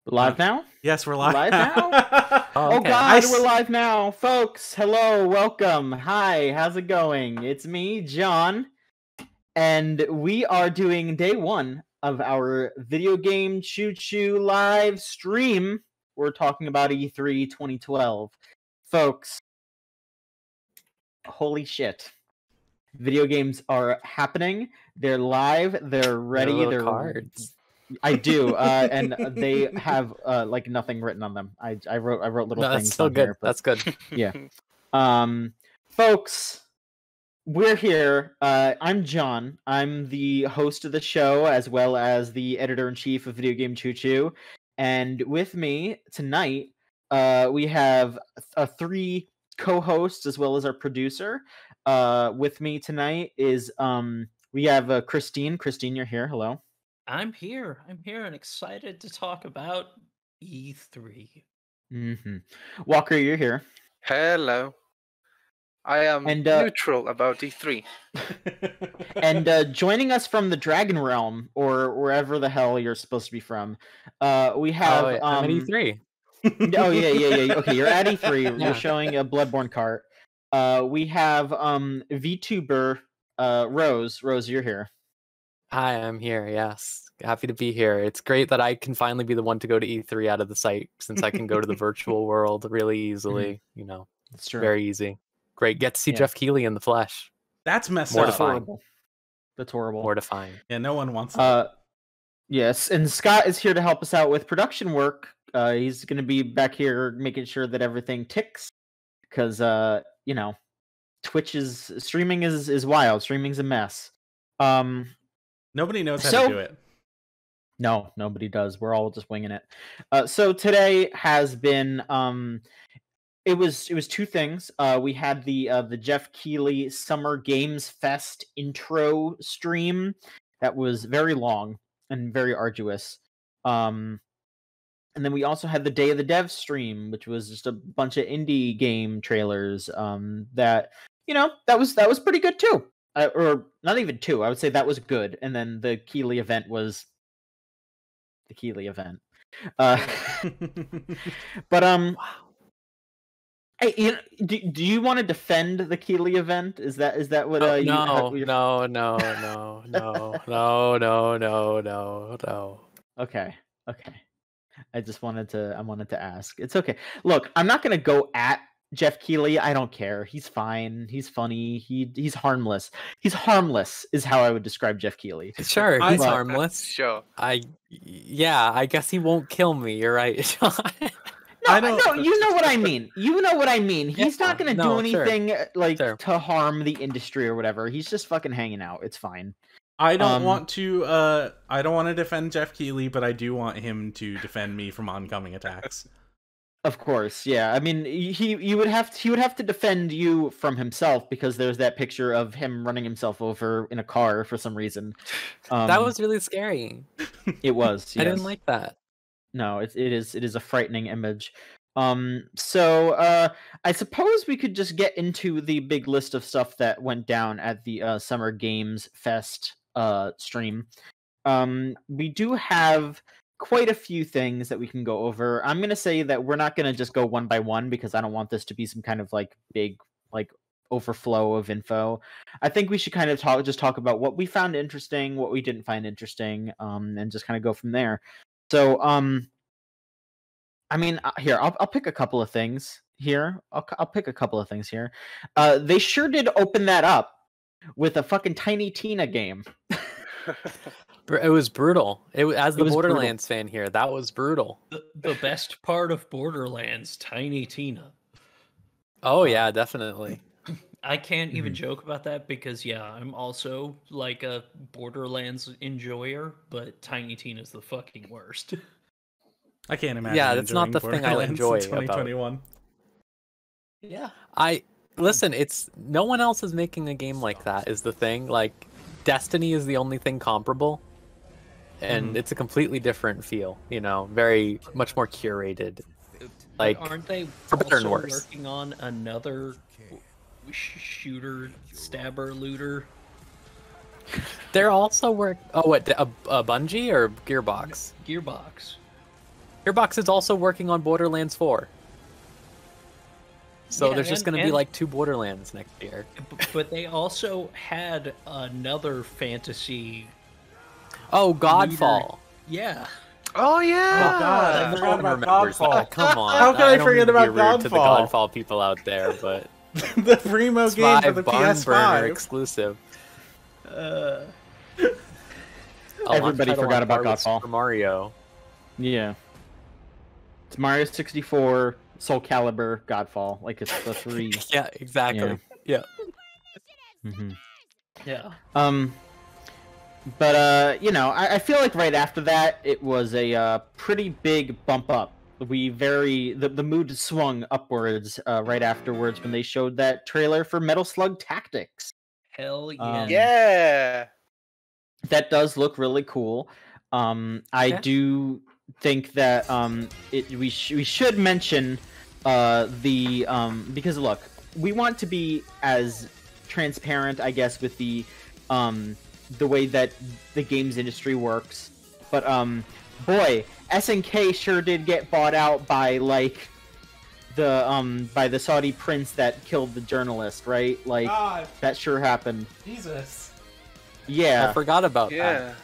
Live now? Yes, we're live. Live now? Oh, Oh God, we're live now, folks. Hello, welcome. Hi, how's it going? It's me, John, and we are doing day one of our video game Choo Choo live stream. We're talking about E3 2012, folks. Holy shit! Video games are happening. They're live. They're ready. They're cards. I do, and they have like nothing written on them. I wrote little things. That's still on good. Here, but, That's good. Yeah. Folks, we're here. I'm John. I'm the host of the show as well as the editor-in-chief of Video Game Choo Choo. And with me tonight, we have three co-hosts as well as our producer. With me tonight is we have Christine. Christine, you're here. Hello. I'm here and excited to talk about E3. Walker, you're here. Hello. I am neutral about E3. And joining us from the Dragon Realm, or wherever the hell you're supposed to be from, we have... I'm at E3. Oh, yeah. Okay, you're at E3. Yeah. You're showing a Bloodborne cart. We have VTuber Rose. Rose, you're here. Hi, I'm here. Yes, happy to be here. It's great that I can finally be the one to go to E3 out of the site, since I can go to the virtual world really easily. You know, it's true. Very easy. Great. Get to see Geoff Keighley in the flesh. That's messed Mortifying. up. That's horrible. Mortifying. Yeah, no one wants that. Yes, and Scott is here to help us out with production work. He's going to be back here making sure that everything ticks, because you know, streaming is wild. Streaming's a mess. Nobody knows how to do it. No, nobody does. We're all just winging it. So today has been it was two things. We had the Geoff Keighley Summer Games Fest intro stream that was very long and very arduous. And then we also had the Day of the Dev stream, which was just a bunch of indie game trailers. That that was pretty good too. Or not even two. I would say that was good. And then the Keighley event was the Keighley event. But wow. Hey, do you want to defend the Keighley event? Is that what? No. Okay. I wanted to ask. It's okay. Look, I'm not gonna go at Geoff Keighley. I don't care. He's fine. He's funny. He's harmless. He's harmless is how I would describe Geoff Keighley. Sure, he's harmless. Sure. I guess he won't kill me. You're right. No, you know what I mean. You know what I mean. He's not going to do anything to harm the industry or whatever. He's just fucking hanging out. It's fine. I don't want to defend Geoff Keighley, but I do want him to defend me from oncoming attacks. Of course, yeah. I mean, he would have to defend you from himself, because there's that picture of him running himself over in a car for some reason. That was really scary. It was. Yes. I didn't like that. No, it is a frightening image. So I suppose we could just get into the big list of stuff that went down at the Summer Games Fest stream. We do have quite a few things that we can go over. I'm going to say that we're not going to just go one by one, because I don't want this to be some kind of big overflow of info. I think we should kind of talk about what we found interesting, what we didn't find interesting, and just kind of go from there. So, I mean, here, I'll pick a couple of things here. I'll pick a couple of things here. They sure did open that up with a fucking Tiny Tina game. It was brutal. As the Borderlands fan here, that was brutal. The best part of Borderlands, Tiny Tina. Oh yeah, definitely. I can't even joke about that, because I'm also like a Borderlands enjoyer, but Tiny Tina's the fucking worst. I can't imagine. Yeah, that's not the thing I enjoy in 2021. Yeah. Listen, no one else is making a game like that is the thing. Like, Destiny is the only thing comparable, and it's a completely different feel, very much more curated. Like, aren't they for better and also worse. working on another shooter, stabber, looter? They're also Oh, what? A Bungie or Gearbox? Gearbox. Gearbox is also working on Borderlands 4. So there's just going to be like 2 Borderlands next year. But they also had another fantasy. Oh, Godfall. Yeah. Oh yeah. Oh god, I forgot about Godfall. That. Come on. How can I forget about Godfall? To the Godfall people out there, but the primo game for the PS5 exclusive. Everybody forgot about Godfall. Mario. Yeah. It's Mario 64, Soul Calibur, Godfall. Like it's the 3. Yeah, exactly. Yeah. Yeah. But you know, I feel like right after that it was a pretty big bump up. The mood swung upwards right afterwards when they showed that trailer for Metal Slug Tactics. Hell yeah. Yeah. That does look really cool. I do think that we should mention because look, we want to be as transparent, I guess, with the way that the games industry works. But boy, SNK sure did get bought out by like by the Saudi prince that killed the journalist, right? Like God. That sure happened. Jesus. Yeah. I forgot about that.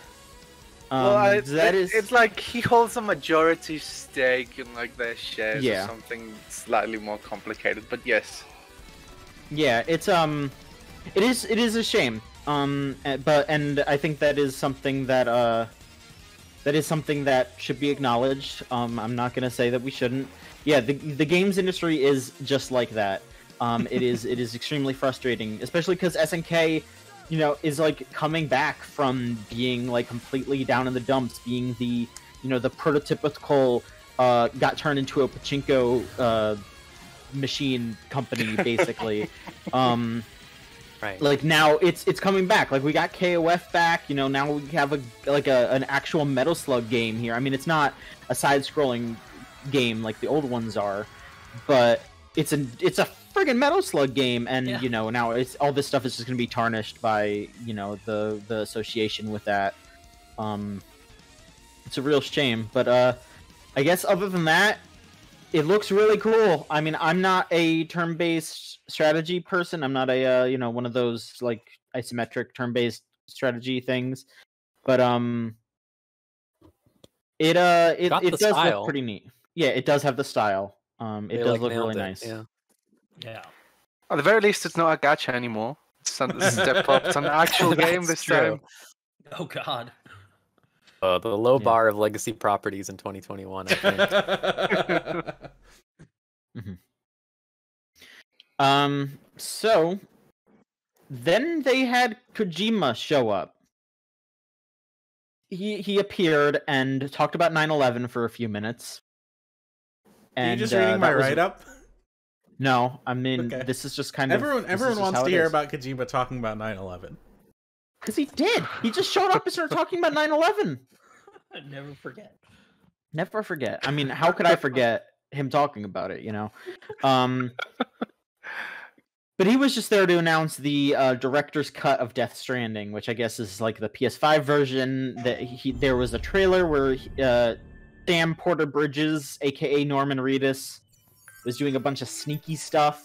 Well, it's like he holds a majority stake in like their shares or something slightly more complicated, but yes. Yeah, it's it is a shame. But I think that is something that should be acknowledged. I'm not gonna say that we shouldn't. Yeah, the games industry is just like that. It is extremely frustrating, especially because SNK, you know, is like coming back from being like completely down in the dumps, being the prototypical got turned into a pachinko machine company basically. Right. Like now it's coming back. Like we got KOF back, you know, now we have an actual Metal Slug game here. I mean, it's not a side-scrolling game like the old ones are, but it's a friggin' Metal Slug game, and you know, now it's all this stuff is just going to be tarnished by, you know, the association with that. It's a real shame, but I guess other than that, it looks really cool. I mean, I'm not a turn-based strategy person. I'm not a you know, one of those like isometric turn-based strategy things. But it does look pretty neat. Yeah, it does have the style. It does look really nice. Yeah. At the very least, it's not a gacha anymore. It's a step up. It's an actual game this time. Oh god. The low bar of legacy properties in 2021, I think. So then they had Kojima show up. He appeared and talked about 9/11 for a few minutes. Are you just reading my write-up? No, I mean, this is just kind of... Everyone wants to hear about Kojima talking about 9/11. Because he did! He just showed up and started talking about 9/11! Never forget. Never forget. I mean, how could I forget him talking about it, you know? But he was just there to announce the director's cut of Death Stranding, which I guess is like the PS5 version. There was a trailer where Sam Porter Bridges, aka Norman Reedus, was doing a bunch of sneaky stuff.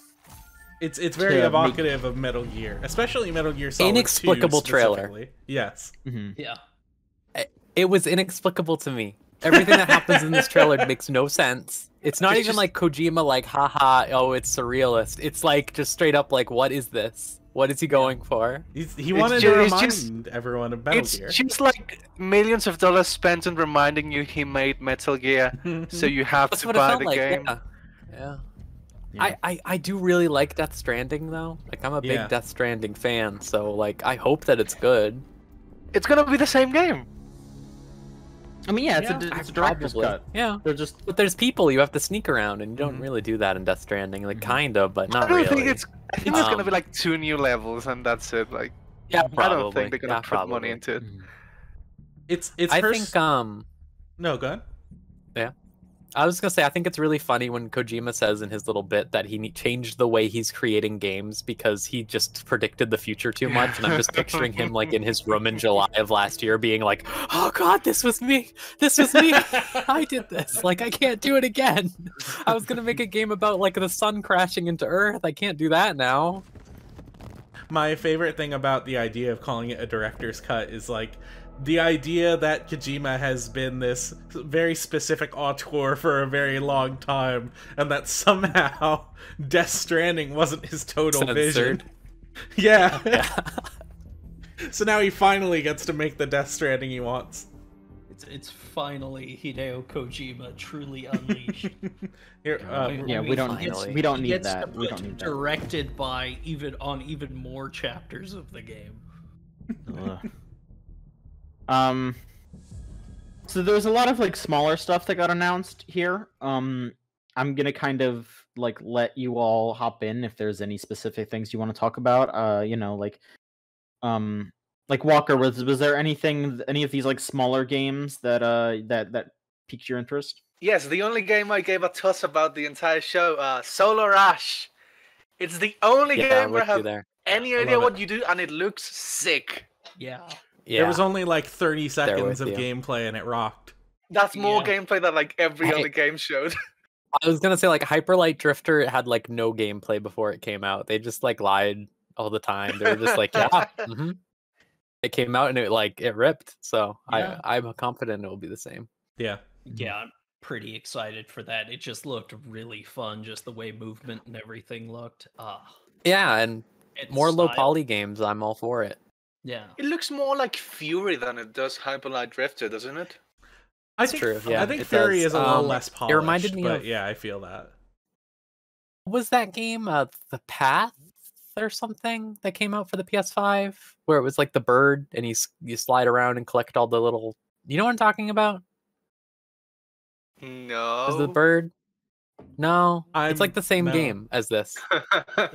It's very evocative of Metal Gear, especially Metal Gear Solid 2 inexplicable trailer. Yes. Mm-hmm. Yeah. It was inexplicable to me. Everything that happens in this trailer makes no sense. It's not even like Kojima, like, haha, oh, it's surrealist. It's like just straight up like, what is this? What is he going for? He wanted to remind everyone of Metal Gear. It's just like millions of dollars spent on reminding you he made Metal Gear, so you have to buy the game. Yeah. I do really like Death Stranding, though. Like, I'm a big Death Stranding fan, so, like, I hope that it's good. It's gonna be the same game. I mean, it's a director's cut. Yeah. But there's people you have to sneak around, and you don't really do that in Death Stranding. Like, kind of, but not really. I think there's gonna be like 2 new levels, and that's it. Like, yeah, probably. I don't think they're gonna put money into it. It's I think No, go ahead. Yeah. I was gonna say, I think it's really funny when Kojima says in his little bit that he changed the way he's creating games because he just predicted the future too much, and I'm just picturing him like in his room in July of last year being like, oh god, this was me, I did this, like I can't do it again. I was gonna make a game about like the sun crashing into Earth, I can't do that now. My favorite thing about the idea of calling it a director's cut is like the idea that Kojima has been this very specific auteur for a very long time, and that somehow Death Stranding wasn't his total vision. Yeah. So now he finally gets to make the Death Stranding he wants. It's finally Hideo Kojima truly unleashed. Here, we don't need that. We don't need that. Directed by even more chapters of the game. So there's a lot of like smaller stuff that got announced here. I'm gonna kind of like let you all hop in if there's any specific things you want to talk about. You know, like Walker, was there any of these like smaller games that that piqued your interest? Yes, the only game I gave a toss about the entire show, Solar Ash. It's the only game where I have any idea what you do, and it looks sick. Yeah. There was only like 30 seconds of gameplay and it rocked. That's more gameplay than like every other game showed. I was gonna say like Hyper Light Drifter had like no gameplay before it came out. They just like lied all the time. They were just like, It came out and it ripped. So I'm confident it will be the same. Yeah. Yeah, I'm pretty excited for that. It just looked really fun, just the way movement and everything looked. Yeah, and more low poly games, I'm all for it. Yeah. It looks more like Fury than it does Hyper Light Drifter, doesn't it? I think Fury is a little less polished. It reminded me of... yeah, I feel that. What was that game? The Path or something that came out for the PS5, where it was like the bird and you slide around and collect all the little... You know what I'm talking about? No. Is the bird? No, it's like the same game as this. You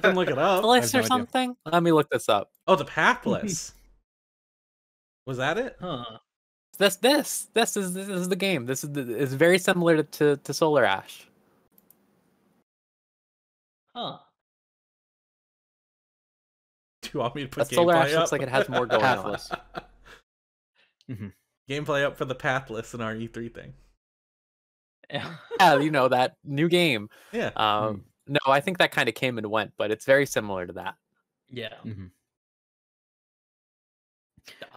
can look it up. Pathless or something? Let me look this up. Oh, the Pathless. Was that it? Huh. This is the game. This is very similar to Solar Ash. Huh. Do you want me to put Solar gameplay Ash up? looks like it has more going on. Gameplay up for the Pathless in our E3 thing. Yeah, you know, that new game. Yeah. No, I think that kind of came and went, but it's very similar to that. Yeah.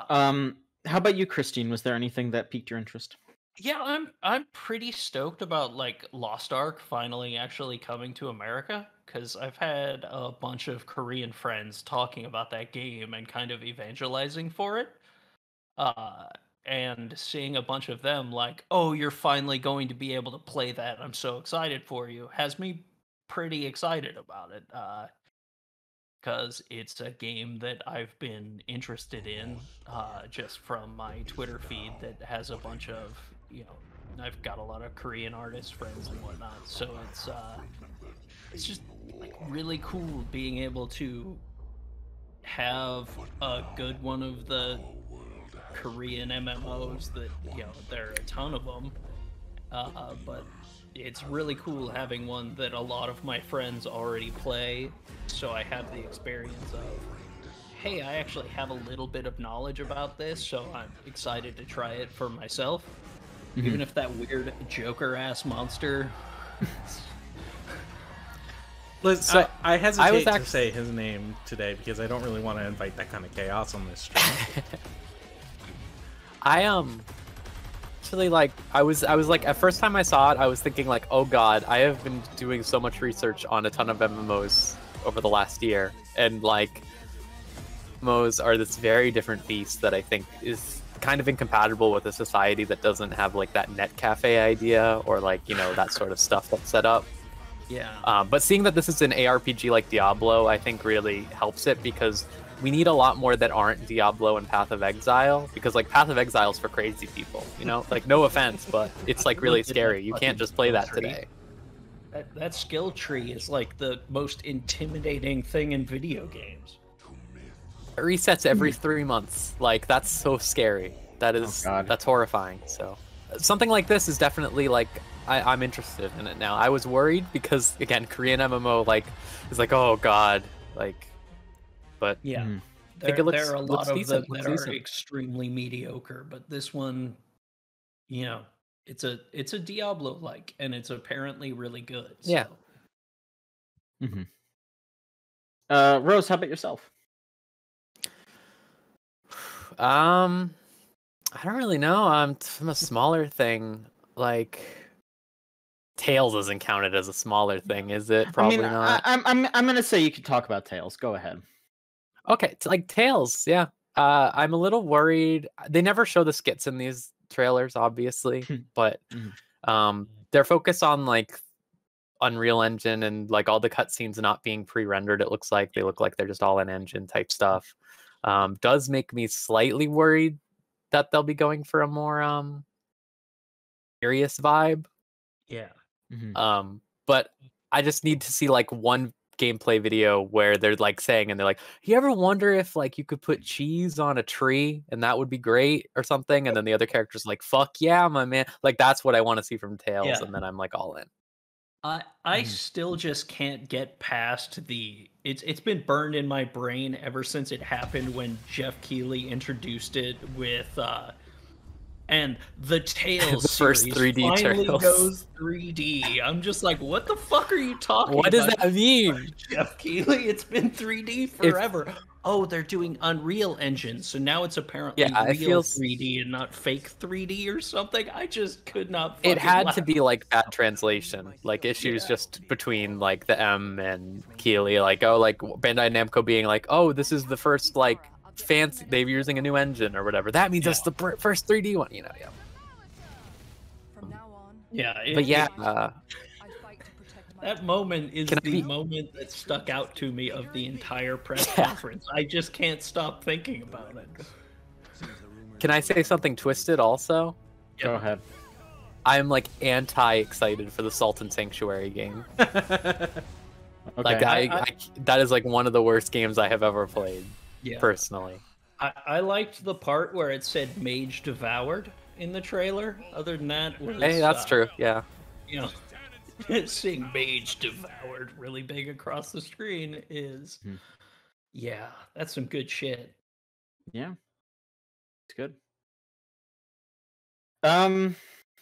How about you, Christine? Was there anything that piqued your interest? Yeah, I'm pretty stoked about like Lost Ark finally actually coming to America, because I've had a bunch of Korean friends talking about that game and kind of evangelizing for it. And seeing a bunch of them like, oh, you're finally going to be able to play that, I'm so excited for you, has me pretty excited about it. Because it's a game that I've been interested in just from my Twitter feed that has a bunch of, I've got a lot of Korean artist friends and whatnot. So it's just like really cool being able to have a good one of the Korean MMOs that, there are a ton of them, but it's really cool having one that a lot of my friends already play, so I have the experience of, hey, I actually have a little bit of knowledge about this, so I'm excited to try it for myself, even if that weird Joker-ass monster... Liz, so I hesitate to say his name today because I don't really want to invite that kind of chaos on this stream. I actually I was like, at first time I saw it, I was thinking like, oh god, I have been doing so much research on a ton of MMOs over the last year, and like MMOs are this very different beast that I think is kind of incompatible with a society that doesn't have like that net cafe idea or like, that sort of stuff that's set up. Yeah. But seeing that this is an ARPG like Diablo, I think really helps it, because we need a lot more that aren't Diablo and Path of Exile, because like Path of Exile is for crazy people, like no offense, but it's like really scary. You can't just play that today. That skill tree is like the most intimidating thing in video games. It resets every 3 months. Like that's so scary. That is that's horrifying. So something like this is definitely like I'm interested in it now. I was worried because again, Korean MMO like is like, oh god, like, but yeah, I think it looks, there are a looks lot of decent, them that are extremely mediocre, but this one, you know, it's a Diablo-like, and it's apparently really good. So. Yeah. Rose, how about yourself? I don't really know. From a smaller thing, like Tails isn't counted as a smaller thing, is it? Probably not. I'm gonna say you could talk about Tails. Go ahead. Okay, it's like Tails, yeah. I'm a little worried. They never show the skits in these trailers, obviously, but their focus on like Unreal Engine and like all the cutscenes not being pre-rendered, it looks like they look like they're just all in engine type stuff. Does make me slightly worried that they'll be going for a more serious vibe. Yeah. But I just need to see like one gameplay video where they're like saying, and they're like, you ever wonder if like you could put cheese on a tree and that would be great or something? And then the other character's like, fuck yeah, my man. Like that's what I want to see from Tails, and then I'm like all in. I still just can't get past it's been burned in my brain ever since it happened when Geoff Keighley introduced it with and the Tails the first 3D finally Tails goes 3D. I'm just like, what the fuck are you talking about? What does that mean? Geoff Keighley, it's been 3D forever. Oh, they're doing Unreal Engine, so now it's apparently real 3D and not fake 3D or something. I just could not. It had to be like bad translation, like issues just between like the M and Keighley, like like Bandai Namco being like, oh, this is the first like fancy, they're using a new engine or whatever. That means that's the first 3D one, you know? That moment is the moment that stuck out to me of the entire press conference. I just can't stop thinking about it. Can I say something twisted also? Go ahead. I'm like anti-excited for the Salt and Sanctuary game. Like that is like one of the worst games I have ever played. Personally. I liked the part where it said Mage Devoured in the trailer. Other than that, hey, that's true. Yeah. You know, seeing Mage Devoured really big across the screen is, that's some good shit. Yeah, it's good.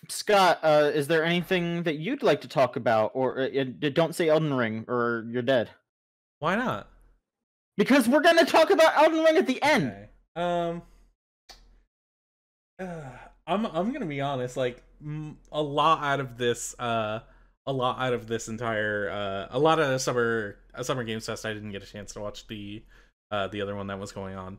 Scott, is there anything that you'd like to talk about, or don't say Elden Ring, or you're dead? Why not? Because we're gonna talk about Elden Ring at the end. Okay. I'm gonna be honest. Like a lot out of this entire a lot of summer games fest, I didn't get a chance to watch the other one that was going on,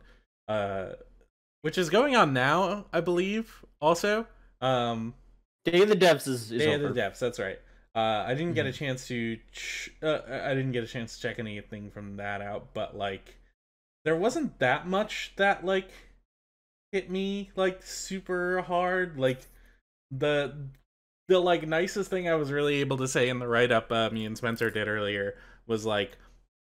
which is going on now, I believe. Also, Day of the Devs is Day over. of the Devs. That's right. I didn't get a chance to check anything from that out, but like there wasn't that much that like hit me like super hard. Like the like nicest thing I was really able to say in the write up me and Spencer did earlier was like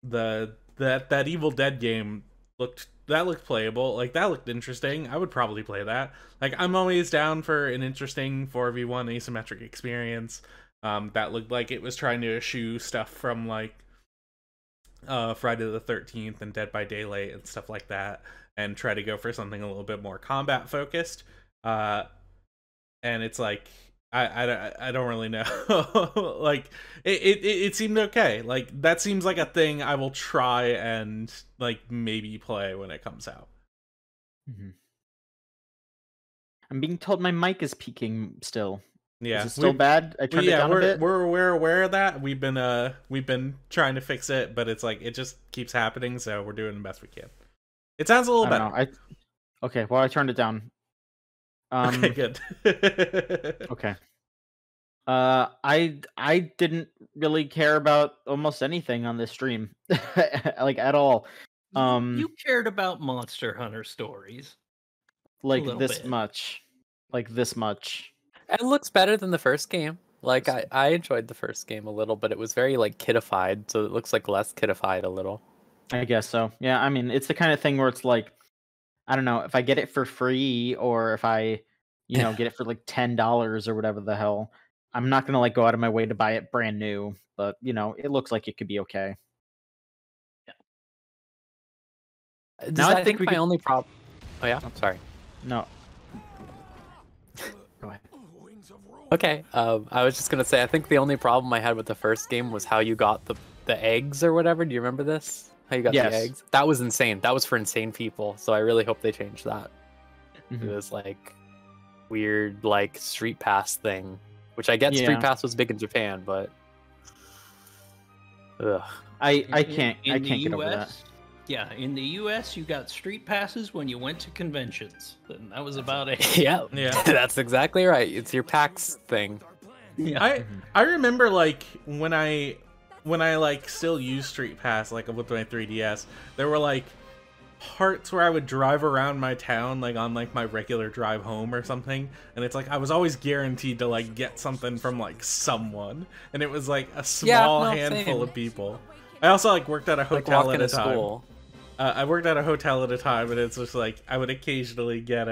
that Evil Dead game looked playable. Like that looked interesting. I would probably play that. Like I'm always down for an interesting 4v1 asymmetric experience. That looked like it was trying to eschew stuff from like Friday the 13th and Dead by Daylight and stuff like that, and try to go for something a little bit more combat focused. And it's like I don't really know. Like it seemed okay. Like that seems like a thing I will try and like maybe play when it comes out. I'm being told my mic is peaking still. Yeah, is it still bad? I turned it down a bit. We're aware of that. We've been trying to fix it, but it's like it just keeps happening. So we're doing the best we can. It sounds a little better. Okay, well I turned it down. Okay, good. Okay. I didn't really care about almost anything on this stream, like at all. You cared about Monster Hunter stories, like this much, like this much. It looks better than the first game. Like I enjoyed the first game a little, but it was very like kidified, so it looks like less kidified a little. I guess so. Yeah, I mean, it's the kind of thing where it's like, I don't know, if I get it for free or if I, get it for like $10 or whatever the hell, I'm not gonna like go out of my way to buy it brand new, but you know, it looks like it could be okay. Now I think my only problem. Oh yeah, sorry. No. Go ahead. Okay, I was just gonna say I think the only problem I had with the first game was how you got the eggs or whatever. Do you remember this? How you got the eggs? That was insane. That was for insane people. So I really hope they change that. It was like weird like Street Pass thing, which I get Street Pass was big in Japan, but ugh. I can't get over that. Yeah, in the U.S., you got street passes when you went to conventions, and that was about it. Yeah, that's exactly right. It's your PAX thing. Yeah. I remember like when I like still use Street Pass like with my 3DS, there were like parts where I would drive around my town like on like my regular drive home or something, and it's like I was always guaranteed to like get something from like someone, and it was like a small handful of people. I also like worked at a hotel at a time. School. I worked at a hotel at a time, and it's just like I would occasionally get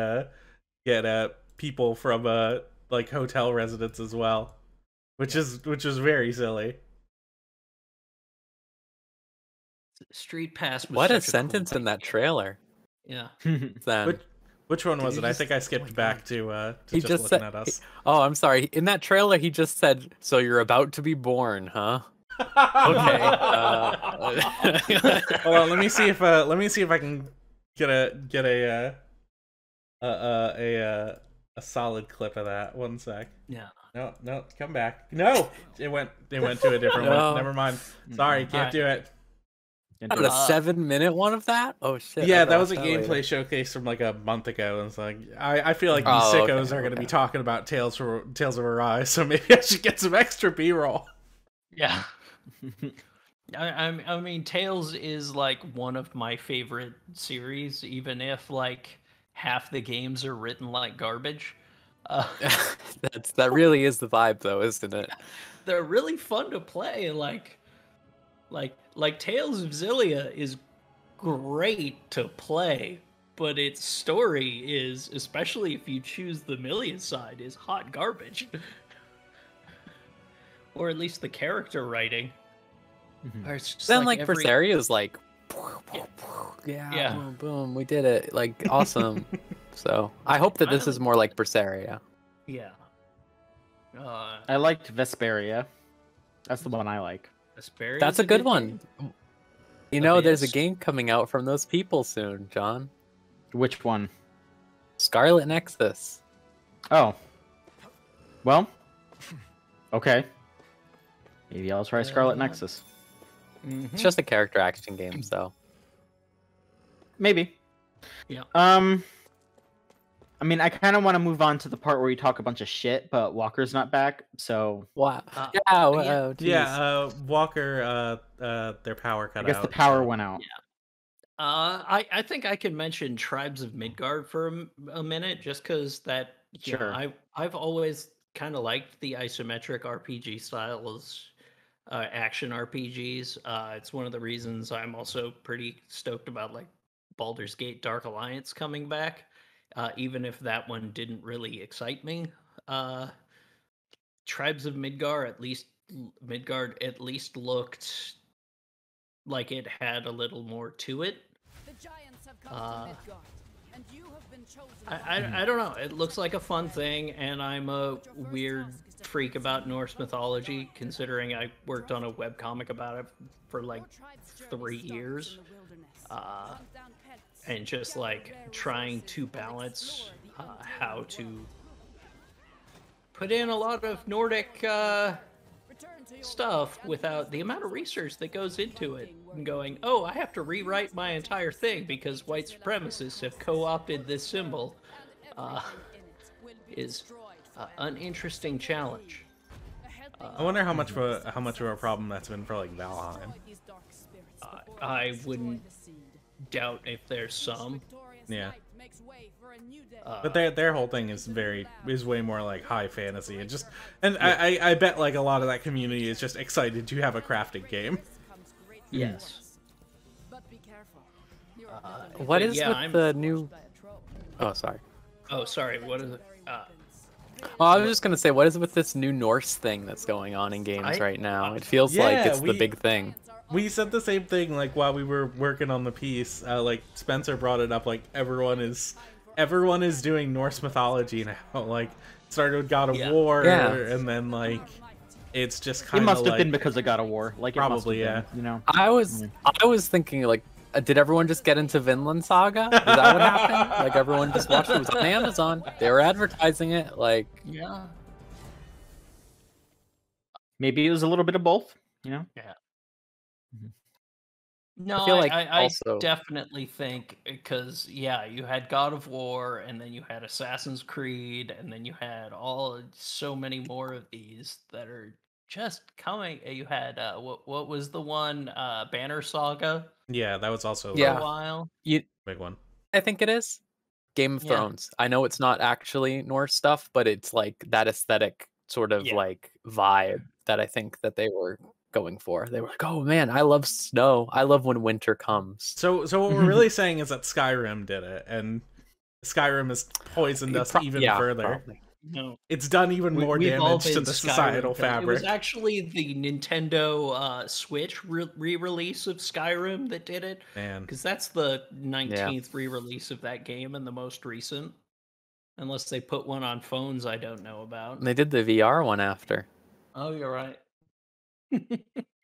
people from like hotel residents as well, which is very silly. Street Pass was what such a sentence in that trailer. Yeah. Which one was it? I think I skipped back to just looking said, at us. Oh, I'm sorry. In that trailer, he just said, "So you're about to be born, huh?" Okay. Hold on. Let me see if I can get a solid clip of that. One sec. Yeah. No, come back. No, it went to a different one. Never mind. Sorry, can't do it. A 7-minute one of that? Oh shit! Yeah, that was a gameplay showcase from like a month ago, and it's like I feel like these sickos are going to be talking about Tales of Arise, so maybe I should get some extra B-roll. Yeah. I mean, Tales is like one of my favorite series, even if like half the games are written like garbage. That really is the vibe, though, isn't it? They're really fun to play. Like Tales of Xillia is great to play, but its story is, especially if you choose the Millia side, is hot garbage. Or at least the character writing. Then like Berseria is like, boom, boom, we did it, like awesome. So I hope that this is more like Berseria. Yeah. I liked Vesperia. That's the one I like. Vesperia. That's a good one. You know, there's a game coming out from those people soon, John. Which one? Scarlet Nexus. Oh. Well. Okay. Maybe I'll try Scarlet Nexus. It's just a character action game, so. Maybe. Yeah. I mean, I kind of want to move on to the part where we talk a bunch of shit, but Walker's not back, so. Wow. Walker, their power cut out. I guess the power went out. Yeah. I think I can mention Tribes of Midgard for a minute, just because that. Sure. Know, I've always kind of liked the isometric RPG styles, action RPGs. It's one of the reasons I'm also pretty stoked about like Baldur's Gate Dark Alliance coming back. Even if that one didn't really excite me. Tribes of Midgard at least looked like it had a little more to it. I don't know. It looks like a fun thing, and I'm a weird freak about Norse mythology, considering I worked on a webcomic about it for like 3 years. And just like trying to balance how to put in a lot of Nordic stuff without the amount of research that goes into it, and going, oh, I have to rewrite my entire thing because white supremacists have co-opted this symbol, is an interesting challenge. I wonder how much of a problem that's been for like Valheim. I wouldn't doubt if there's some. Yeah. But their whole thing is way more like high fantasy, and I bet like a lot of that community is just excited to have a crafting game. Yes. What is with the new? Oh, sorry. Oh, sorry. What is it? Oh, I was just gonna say, what is it with this new Norse thing that's going on in games right now? It feels like it's the big thing. We said the same thing like while we were working on the piece. Like Spencer brought it up. Like everyone is doing Norse mythology now. Like started with God of War, and then like it's just kind of. It must have been because of God of War. Like probably, it must have been, you know. I was thinking like. Did everyone just get into Vinland Saga? Is that what happened? Like everyone just watched it? It was on Amazon. They were advertising it. Like maybe it was a little bit of both. You know? Yeah. Mm-hmm. No, I definitely think because you had God of War, and then you had Assassin's Creed, and then you had so many more of these that are just coming. You had what was the one Banner Saga? Yeah, that was also for a while. Big one. I think it is Game of Thrones. I know it's not actually Norse stuff, but it's like that aesthetic sort of like vibe that I think that they were going for. They were like, "Oh man, I love snow. I love when winter comes." So what we're really saying is that Skyrim did it, and Skyrim has poisoned us even further. Probably. No, it's done even more damage to the societal fabric. It was actually the Nintendo Switch re-release of Skyrim that did it. Man, because that's the 19th re-release of that game and the most recent. Unless they put one on phones I don't know about. And they did the VR one after. Oh, you're right.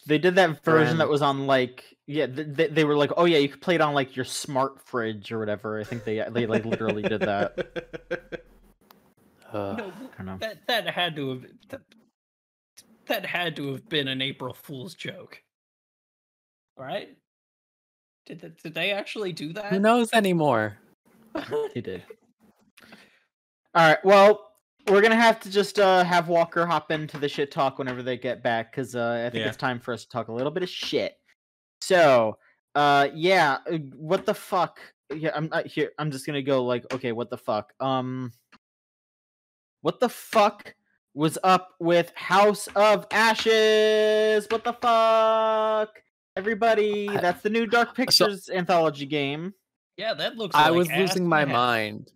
They did that version that was on like they were like, oh yeah, you could play it on like your smart fridge or whatever. I think they like literally did that. No, that had to have been an April Fool's joke, right? Did they actually do that? Who knows anymore? He did. All right, well, we're gonna have to just have Walker hop into the shit talk whenever they get back, because I think it's time for us to talk a little bit of shit. So, what the fuck? Yeah, I'm just gonna go like, okay, what the fuck? What the fuck was up with House of Ashes? What the fuck? Everybody, that's the new Dark Pictures anthology game. Yeah, that looks I was losing my mind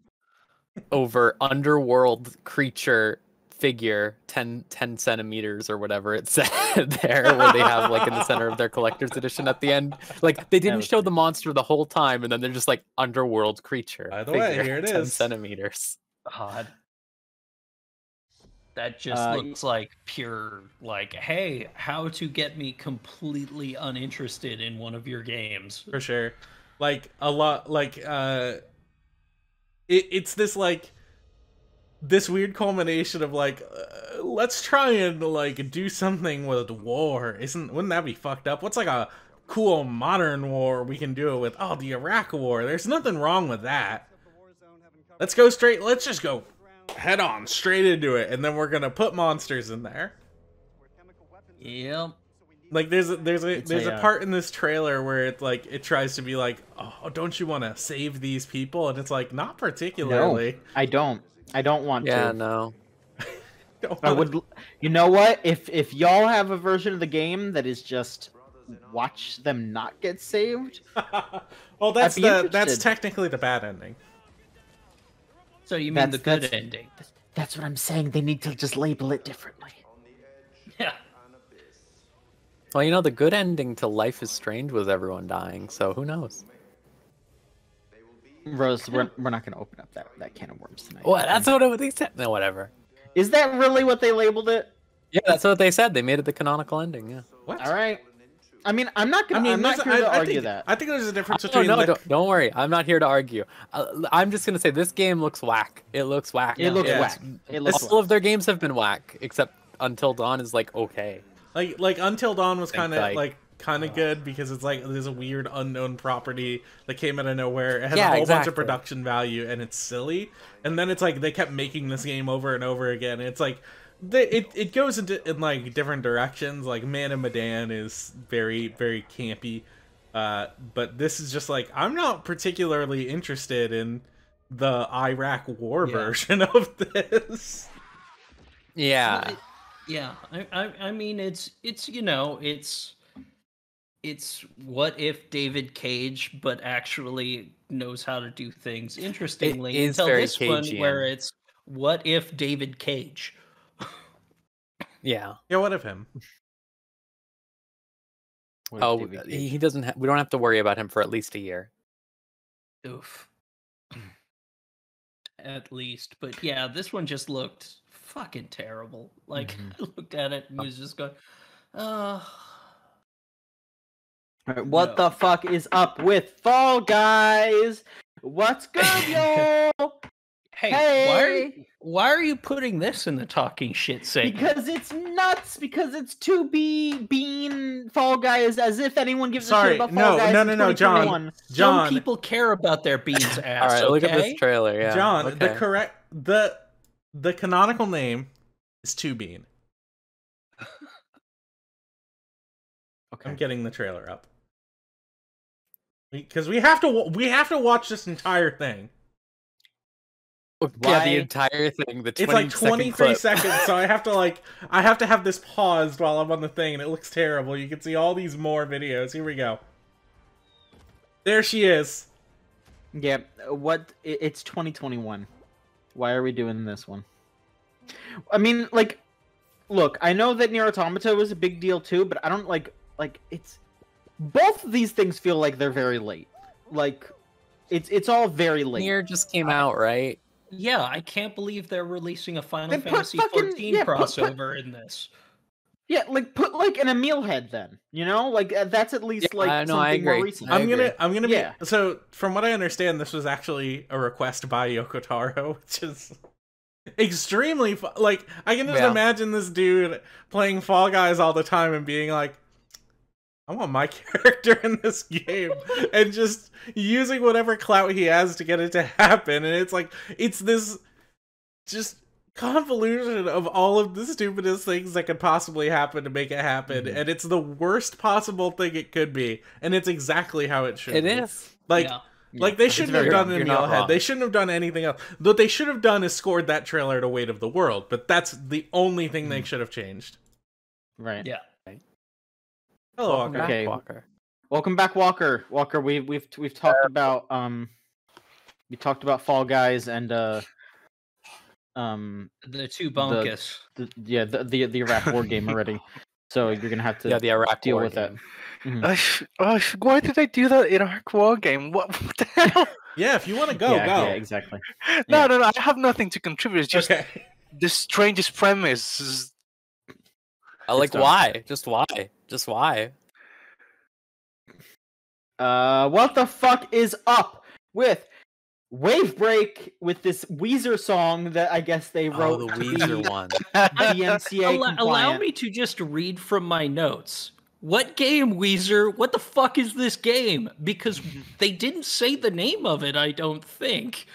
over underworld creature figure 10 centimeters or whatever it said there, where they have like in the center of their collector's edition at the end. Like they didn't show the monster the whole time, and then they're just like underworld creature. By the way, here it 10 is. centimeters. God. That just looks like pure, like, hey, how to get me completely uninterested in one of your games. For sure. Like, a lot, like, it's this, like, this weird culmination of, like, let's try and, like, do something with war. Wouldn't that be fucked up? What's, like, a cool modern war we can do it with? Oh, the Iraq War. There's nothing wrong with that. Let's just go head on straight into it, and then we're gonna put monsters in there. Yep. Like there's a part in this trailer where it tries to be like, oh, don't you want to save these people? And it's like, not particularly. No, I don't want to. Yeah, no. I would. You know what? If y'all have a version of the game that is just watch them not get saved. Well, that's technically the bad ending. So you mean the good ending? That's what I'm saying. They need to just label it differently. Yeah. Well, you know, the good ending to Life is Strange was everyone dying, so who knows? Rose, we're not going to open up that can of worms tonight. Well, that's what they said. No, whatever. Is that really what they labeled it? Yeah, that's what they said. They made it the canonical ending, yeah. What? All right. I mean, I'm not here to argue that. I think there's a difference between. Don't worry. I'm not here to argue. I'm just gonna say this game looks whack. It looks whack. It looks whack. All of their games have been whack, except Until Dawn is like okay. Like Until Dawn was kind of good because it's like there's a weird unknown property that came out of nowhere. It has a whole bunch of production value and it's silly. And then it's like they kept making this game over and over again. And it's like. It goes in like different directions. Like Man of Medan is very, very campy, but this is just like I'm not particularly interested in the Iraq War version of this. Yeah, I mean it's what if David Cage, but actually knows how to do things interestingly. It is until very this one Cagean. where it's What if David Cage? Yeah. Yeah, what of him? Oh, he doesn't. We don't have to worry about him for at least a year. Oof. At least, but yeah, this one just looked fucking terrible. Like I looked at it and was just going, What the fuck is up with Fall Guys? What's good, yo? Hey, why are you putting this in the talking shit segment? Because it's nuts. Because it's 2B Bean Fall Guys, as if anyone gives a shit about Fall Guys. No, John. Some people care about their beans ass. All right, look at this trailer. Yeah, John. Okay. The canonical name is 2Bean. Okay. I'm getting the trailer up because we have to watch this entire thing. Yeah, the entire thing. It's like 23 seconds, so I have to have this paused while I'm on the thing, and it looks terrible. You can see all these more videos. Here we go. There she is. Yeah, it's 2021. Why are we doing this one? I mean, like, look, I know that Nier Automata was a big deal too, but I don't like it's both of these things feel like they're very late. Like, it's all very late. Nier just came out, right? Yeah, I can't believe they're releasing a Final Fantasy 14 crossover in this. Yeah, like put like an Emil head then, you know, like that's at least like something more recent. I'm gonna be so. From what I understand, this was actually a request by Yoko Taro, which is extremely like I can just imagine this dude playing Fall Guys all the time and being like, I want my character in this game, and just using whatever clout he has to get it to happen. And it's like, it's this just convolution of all of the stupidest things that could possibly happen to make it happen. And it's the worst possible thing it could be. And it's exactly how it should be. It is. Like, like they shouldn't have done an Emil head. They shouldn't have done anything else. What they should have done is scored that trailer to Weight of the World. But that's the only thing they should have changed. Right. Yeah. Hello, Welcome back, Walker. Welcome back, Walker. Walker, we've talked about we talked about Fall Guys and the two bunkus. The Iraq war game already. So you're gonna have to the Iraq deal war with game. that. Why did they do that in Iraq war game? What the hell? Yeah, if you want to go, go. Yeah, exactly. No, I have nothing to contribute. It's just the strangest premise. Like, why? Just why? Just why? What the fuck is up with Wave Break with this Weezer song that I guess they wrote? Oh, the Weezer one. DMCA Allow me to just read from my notes. What game, Weezer? What the fuck is this game? Because they didn't say the name of it, I don't think.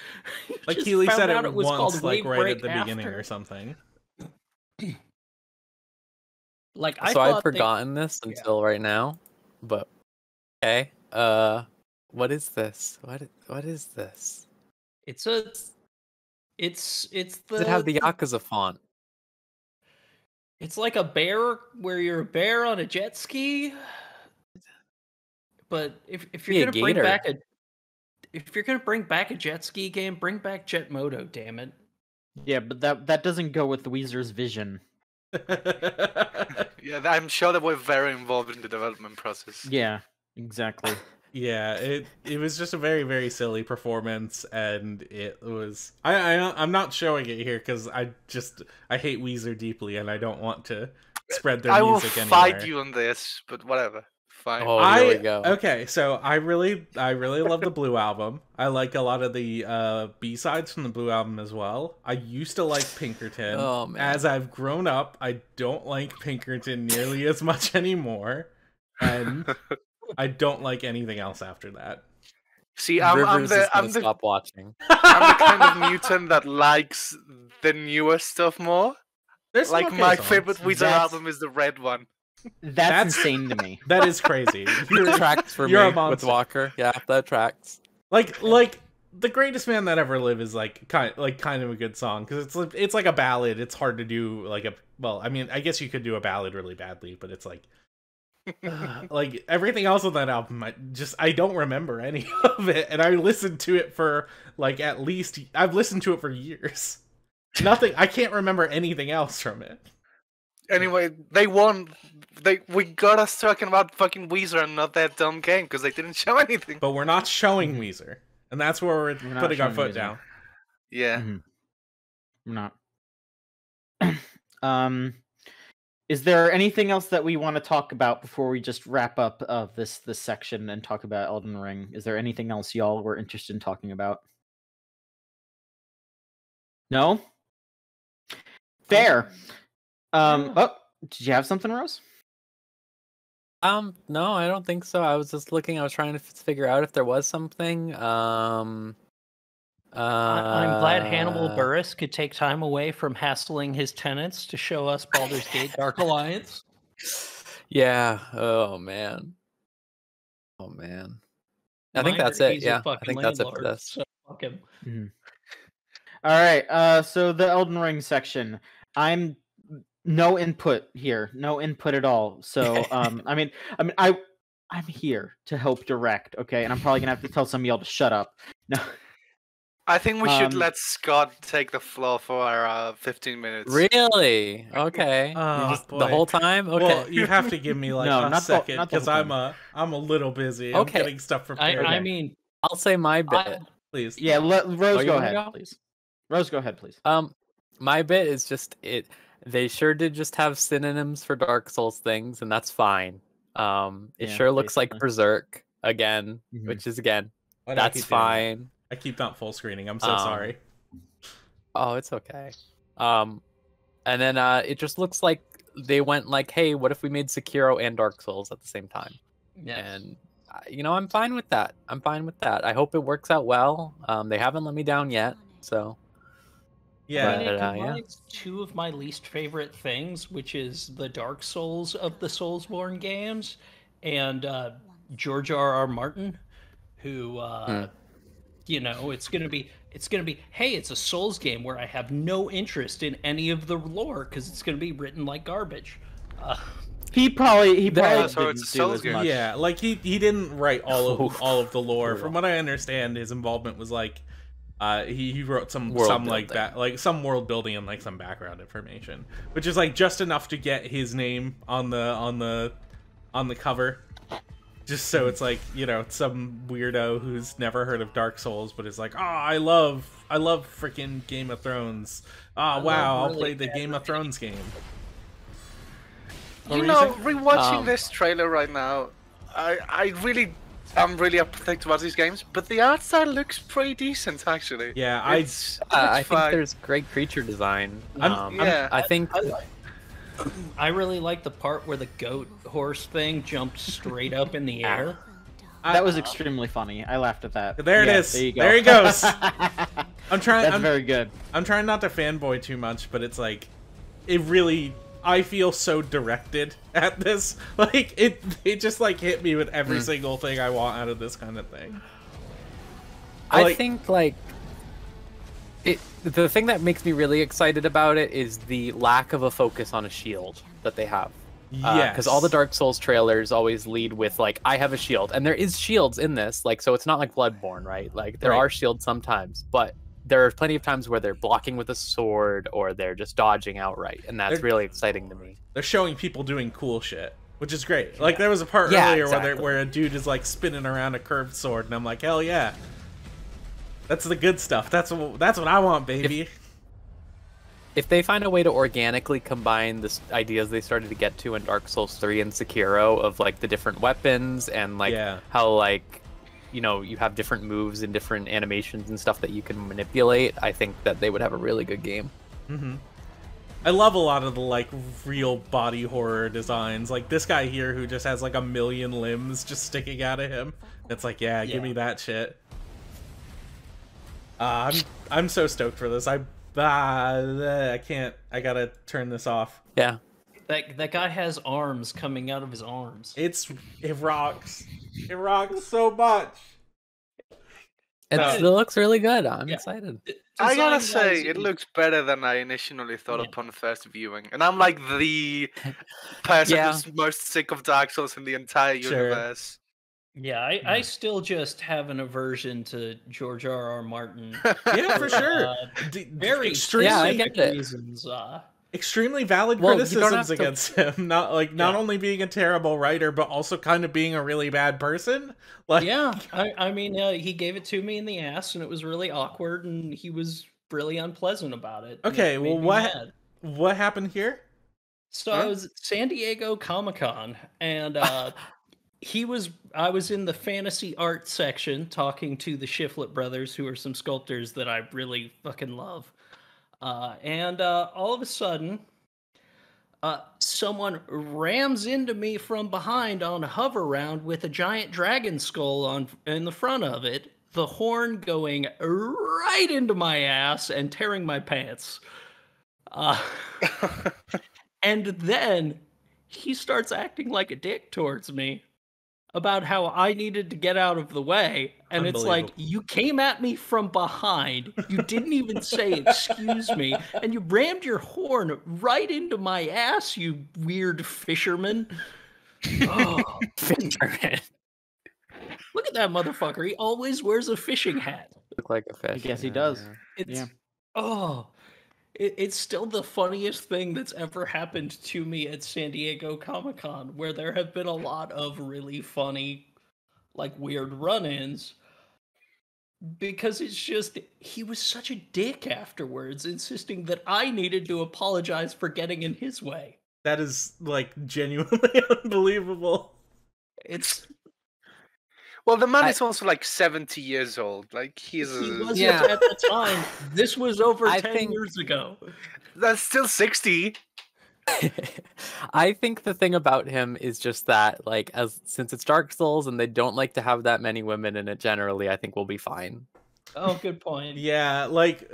Like Keighley said it was once, like right at the after. beginning or something. Like I'd forgotten this until right now, but okay. What is this? What is this? It's the. Does it have the Yakuza font? It's like a bear where you're a bear on a jet ski. But if you're gonna bring back a jet ski game, bring back Jet Moto, damn it. Yeah, but that doesn't go with Weezer's vision. Yeah, I'm sure they were very involved in the development process. Yeah, exactly. Yeah, it was just a very, very silly performance, and it was I'm not showing it here because I hate Weezer deeply, and I don't want to spread their music anywhere. I will fight you on this, but whatever. Fine. Oh, here we go. Okay, so I really love the Blue album. I like a lot of the B-sides from the Blue album as well. I used to like Pinkerton. Oh, man. As I've grown up, I don't like Pinkerton nearly as much anymore, and I don't like anything else after that. See, I'm the stop watching. I'm the kind of mutant that likes the newer stuff more. There's like my favorite Weezer album is the red one. That's insane to me. That is crazy. That tracks for me with Walker. Yeah, that tracks. Like The Greatest Man That Ever Lived is kind of a good song because it's like a ballad. It's hard to do I mean, I guess you could do a ballad really badly, but it's like everything else on that album, I don't remember any of it, and I listened to it for I've listened to it for years. Nothing. I can't remember anything else from it. Anyway, they won. We got us talking about fucking Weezer and not that dumb game because they didn't show anything. But we're not showing Weezer, and that's where we're putting our foot down. Yeah. We're not. Is there anything else that we want to talk about before we just wrap up this section and talk about Elden Ring? Is there anything else y'all were interested in talking about? No? Fair. Oh, did you have something, Rose? No, I don't think so. I was just looking. I was trying to figure out if there was something. I'm glad Hannibal Buress could take time away from hassling his tenants to show us Baldur's Gate Dark Alliance. Yeah. Oh man. I think that's it. Yeah. I think that's it for this. So fuck him. All right. So the Elden Ring section. I'm no input here. No input at all. So I'm here to help direct. Okay, and I'm probably gonna have to tell some of y'all to shut up. No. I think we should let Scott take the floor for our 15 minutes. Really? Okay. The whole time? Okay. Well, you have to give me like a second because I'm a little busy. Okay. I'm getting stuff prepared. I mean, I'll say my bit. Please. Yeah, Rose go ahead, please. Rose, go ahead, please. My bit is just it. They sure did just have synonyms for Dark Souls things, and that's fine. It sure looks like Berserk again, which is that's fine. I keep not full screening. I'm so sorry. Oh, it's okay. And then it just looks like they went like, hey, what if we made Sekiro and Dark Souls at the same time? Yeah. And I'm fine with that. I hope it works out well. They haven't let me down yet, so. Yeah. I mean, it combines two of my least favorite things, which is the Dark Souls of the Soulsborne games, and George R.R. Martin, who. It's gonna be, hey, it's a Souls game where I have no interest in any of the lore because it's gonna be written like garbage. He probably it's didn't a do Souls as game. much. Yeah, like he didn't write all of the lore. From what I understand, his involvement was like he wrote some like that, like some world building and like some background information, which is like just enough to get his name on the cover. Just so it's like, some weirdo who's never heard of Dark Souls, but is like, oh, I love freaking Game of Thrones. Oh, wow, I'll play the Game of Thrones game. Rewatching this trailer right now, I'm really apathetic about these games, but the art style looks pretty decent, actually. Yeah, I think there's great creature design. I think... I really like the part where the goat horse thing jumped straight up in the air. That was extremely funny. I laughed at that. There it is. There you go. There he goes. That's very good. I'm trying not to fanboy too much, but it's like, I feel so directed at this. Like, it just like hit me with every single thing I want out of this kind of thing. I think like the thing that makes me really excited about it is the lack of a focus on a shield that they have. Yeah, because all the Dark Souls trailers always lead with like, I have a shield, and there is shields in this, like, so it's not like Bloodborne, right? Like there are shields sometimes, but there are plenty of times where they're blocking with a sword or they're just dodging outright, and that's really exciting to me. They're showing people doing cool shit, which is great. Like there was a part earlier where a dude is like spinning around a curved sword, and I'm like, hell yeah. That's the good stuff. That's what I want, baby. If they find a way to organically combine the ideas they started to get to in Dark Souls 3 and Sekiro of like the different weapons and like how like you have different moves and different animations and stuff that you can manipulate, I think that they would have a really good game. I love a lot of the like real body horror designs. Like this guy here who just has like a million limbs just sticking out of him. It's like, give me that shit. I'm so stoked for this. I can't. I gotta turn this off. Yeah. That guy has arms coming out of his arms. It rocks. It rocks so much. It looks really good. I'm excited. I gotta say, it looks better than I initially thought upon first viewing. And I'm like the person who's most sick of Dark Souls in the entire universe. Yeah, I still just have an aversion to George R.R. Martin. Yeah, for sure. Very extremely reasons. Extremely valid criticisms against him. Not only being a terrible writer, but also kind of being a really bad person. Like, yeah, I mean, he gave it to me in the ass, and it was really awkward, and he was really unpleasant about it. Okay, well, what happened here? So I was at San Diego Comic-Con, and I was in the fantasy art section talking to the Shiflett brothers, who are some sculptors that I really fucking love. And all of a sudden, someone rams into me from behind on a hover round with a giant dragon skull in the front of it, the horn going right into my ass and tearing my pants. And then he starts acting like a dick towards me about how I needed to get out of the way. And it's like, you came at me from behind. You didn't even say, excuse me. And you rammed your horn right into my ass, you weird fisherman. Oh, fisherman. Look at that motherfucker. He always wears a fishing hat. Look like a fish. I guess he does. It's still the funniest thing that's ever happened to me at San Diego Comic-Con, where there have been a lot of really funny, like, weird run-ins. Because it's just, he was such a dick afterwards, insisting that I needed to apologize for getting in his way. That is, like, genuinely unbelievable. Well, the man is also like 70 years old. Like he was at the time. This was over 10 years ago. That's still 60. I think the thing about him is just that, like, since it's Dark Souls and they don't like to have that many women in it generally, I think we'll be fine. Oh, good point. Yeah, like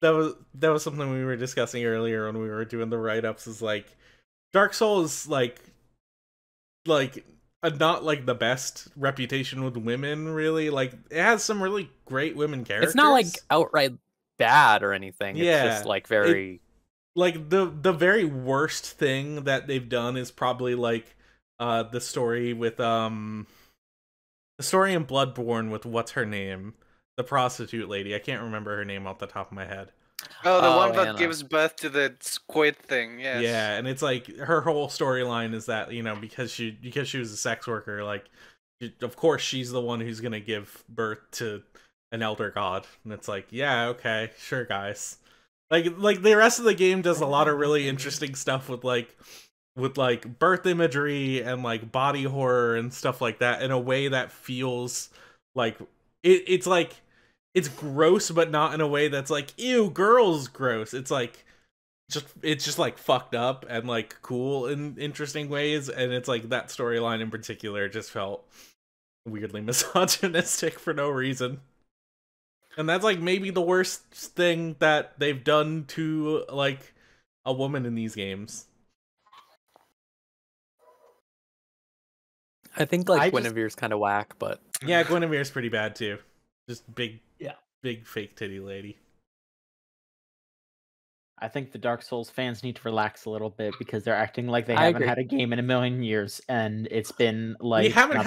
that was something we were discussing earlier when we were doing the write-ups. Is like Dark Souls, like not like the best reputation with women, really. Like it has some really great women characters. It's not like outright bad or anything. Yeah, it's just like very like the very worst thing that they've done is probably like the story with the story in Bloodborne with what's her name, the prostitute lady. I can't remember her name off the top of my head. Oh, the one that gives birth to the squid thing, yes. Yeah, and it's like her whole storyline is that, you know, because she was a sex worker, like, of course she's the one who's gonna give birth to an elder god. And it's like, yeah, okay, sure, guys. Like the rest of the game does a lot of really interesting stuff with birth imagery and like body horror and stuff like that in a way that feels like it's like it's gross, but not in a way that's like, ew, girls gross. It's like it's just like fucked up and like cool in interesting ways. And it's like that storyline in particular just felt weirdly misogynistic for no reason. And that's like maybe the worst thing that they've done to like a woman in these games. I think like Guinevere's kind of whack, but yeah, Guinevere's pretty bad too. Just big fake titty lady. I think the Dark Souls fans need to relax a little bit because they're acting like they haven't had a game in a million years, and it's been like we haven't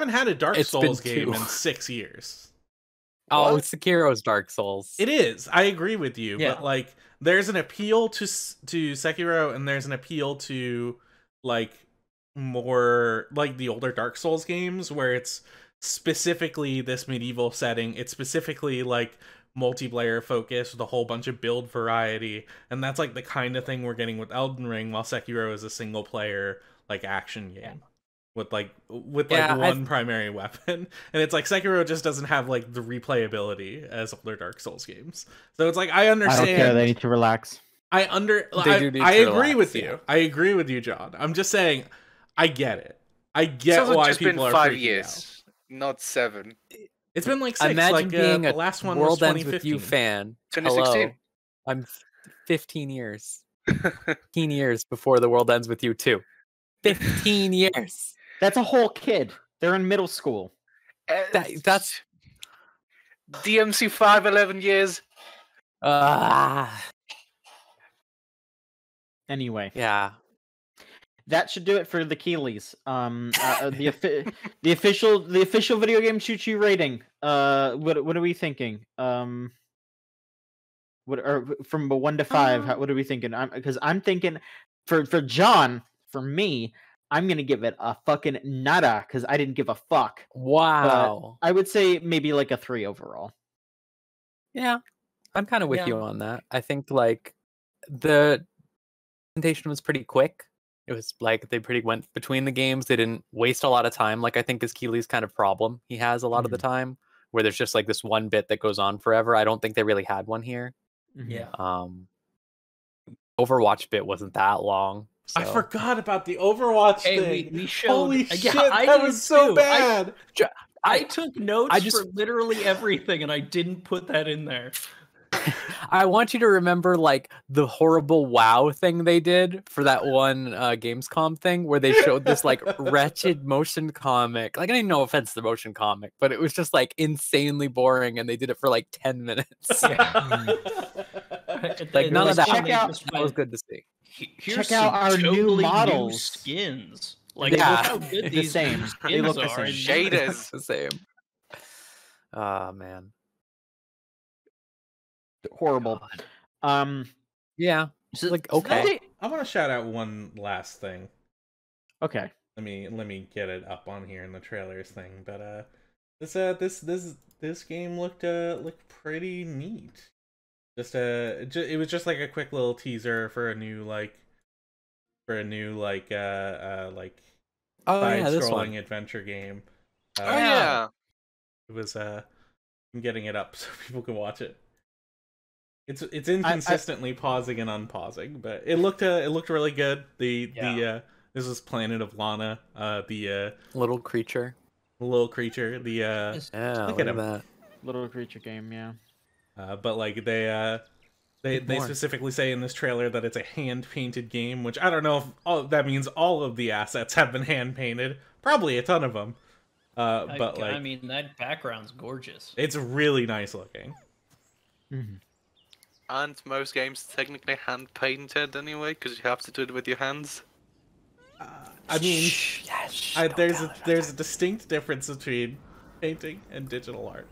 had a Dark Souls game in 6 years. Oh, it's Sekiro's Dark Souls. It is. I agree with you, but like there's an appeal to Sekiro, and there's an appeal to like more like the older Dark Souls games where it's specifically this medieval setting. It's specifically like multiplayer focused with a whole bunch of build variety, and that's like the kind of thing we're getting with Elden Ring, while Sekiro is a single player like action game with one primary weapon. And it's like Sekiro just doesn't have like the replayability as older Dark Souls games. So it's like I understand. I don't care, they need to relax. I agree with you. I agree with you, John. I'm just saying I get it. I get why people are 5 freaking years, out. Not 7. It's been like 6. Imagine like being the a last one World was Ends 2015. With You fan. 2016. Hello. I'm 15 years. 15 years before The World Ends With You too. 15 years. That's a whole kid. They're in middle school. That's DMC 5, 11 years. Anyway. Yeah. that should do it for the Keighley's. The official video game Choo Choo rating. What are we thinking? What are from a 1 to 5? What are we thinking? Because I'm thinking for John, for me, I'm gonna give it a fucking nada because I didn't give a fuck. Wow. But I would say maybe like a 3 overall. Yeah, I'm kind of with you on that. I think like the presentation was pretty quick. It was like they pretty went between the games. They didn't waste a lot of time. Like I think is Keighley's kind of problem. He has a lot of the time where there's just like this one bit that goes on forever. I don't think they really had one here. Yeah. Overwatch bit wasn't that long. So. I forgot about the Overwatch thing. We showed. Holy shit, that was so bad. I took notes for literally everything, and I didn't put that in there. I want you to remember like the horrible WoW thing they did for that one Gamescom thing where they showed this like wretched motion comic. Like I mean, no offense to the motion comic, but it was just like insanely boring, and they did it for like 10 minutes. Like none of that. That was good to see. Check out our new models, new skins. Like look how good these skins they look the are. same. Shaders the same. Oh man. Horrible. Yeah. So, like okay. I want to shout out one last thing. Okay. Let me get it up on here in the trailers thing. But this game looked pretty neat. It was just like a quick little teaser for a new side-scrolling adventure game. Yeah. It was I'm getting it up so people can watch it. It's inconsistently pausing and unpausing, but it looked really good. This is Planet of Lana, the little creature. Look at him. That little creature game, yeah. But like they specifically say in this trailer that it's a hand-painted game, which I don't know if that means all of the assets have been hand-painted. Probably a ton of them. But like, I mean, that background's gorgeous. It's really nice looking. Mm-hmm. Aren't most games technically hand-painted anyway? Because you have to do it with your hands. I mean, there's a distinct difference between painting and digital art.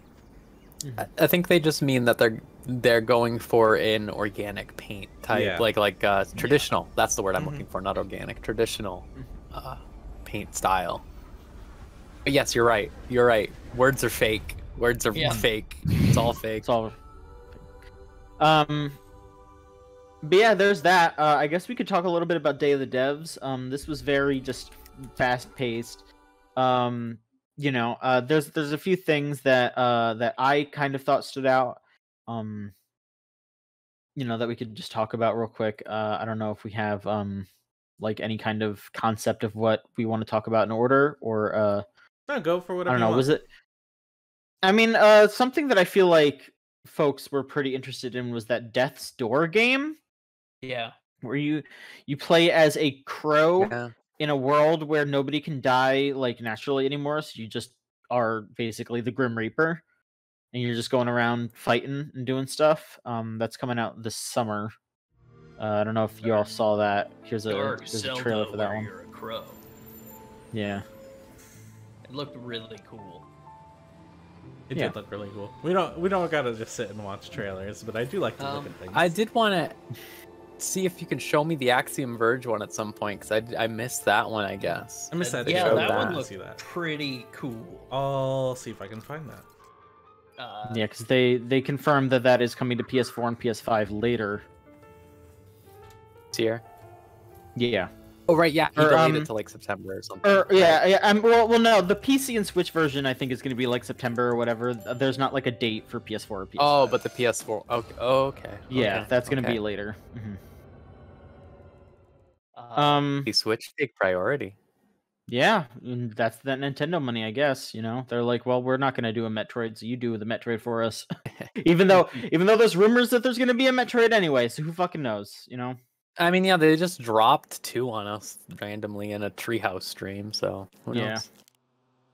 I think they just mean that they're going for an organic paint type, like traditional. That's the word I'm looking for, not organic. Traditional paint style. But yes, you're right. You're right. Words are fake. Words are fake. It's all fake. It's all. But yeah, there's that. I guess we could talk a little bit about Day of the Devs. This was very just fast-paced. You know, there's a few things that I kind of thought stood out. You know, that we could just talk about real quick. I don't know if we have like any kind of concept of what we want to talk about in order, or no, go for whatever. I don't know. You want. Was it? I mean, something that I feel like folks were pretty interested in was that Death's Door game. Yeah, where you play as a crow in a world where nobody can die like naturally anymore, so you just are basically the Grim Reaper, and you're just going around fighting and doing stuff. That's coming out this summer. I don't know if you all saw that. There's a trailer for that one. You're a crow. Yeah. It looked really cool. It did look really cool. We don't gotta just sit and watch trailers, but I do like to look at things. I did want to see if you can show me the Axiom Verge one at some point, because I missed that one, I guess. I missed that. Yeah, that one looked pretty cool. I'll see if I can find that. Yeah, because they confirmed that is coming to PS4 and PS5 later. This year? Yeah. Oh right, yeah. He delayed it to like September or something. Well, no, the PC and Switch version I think is going to be like September or whatever. There's not like a date for PS4 or PS5. Oh, but the PS4. Okay. Oh, okay. Yeah, that's going to be later. The Switch take priority. Yeah, that's that Nintendo money, I guess. You know, they're like, well, we're not going to do a Metroid, so you do the Metroid for us. even though there's rumors that there's going to be a Metroid anyway, so who fucking knows? You know. I mean, yeah, they just dropped 2 on us randomly in a Treehouse stream, so who knows?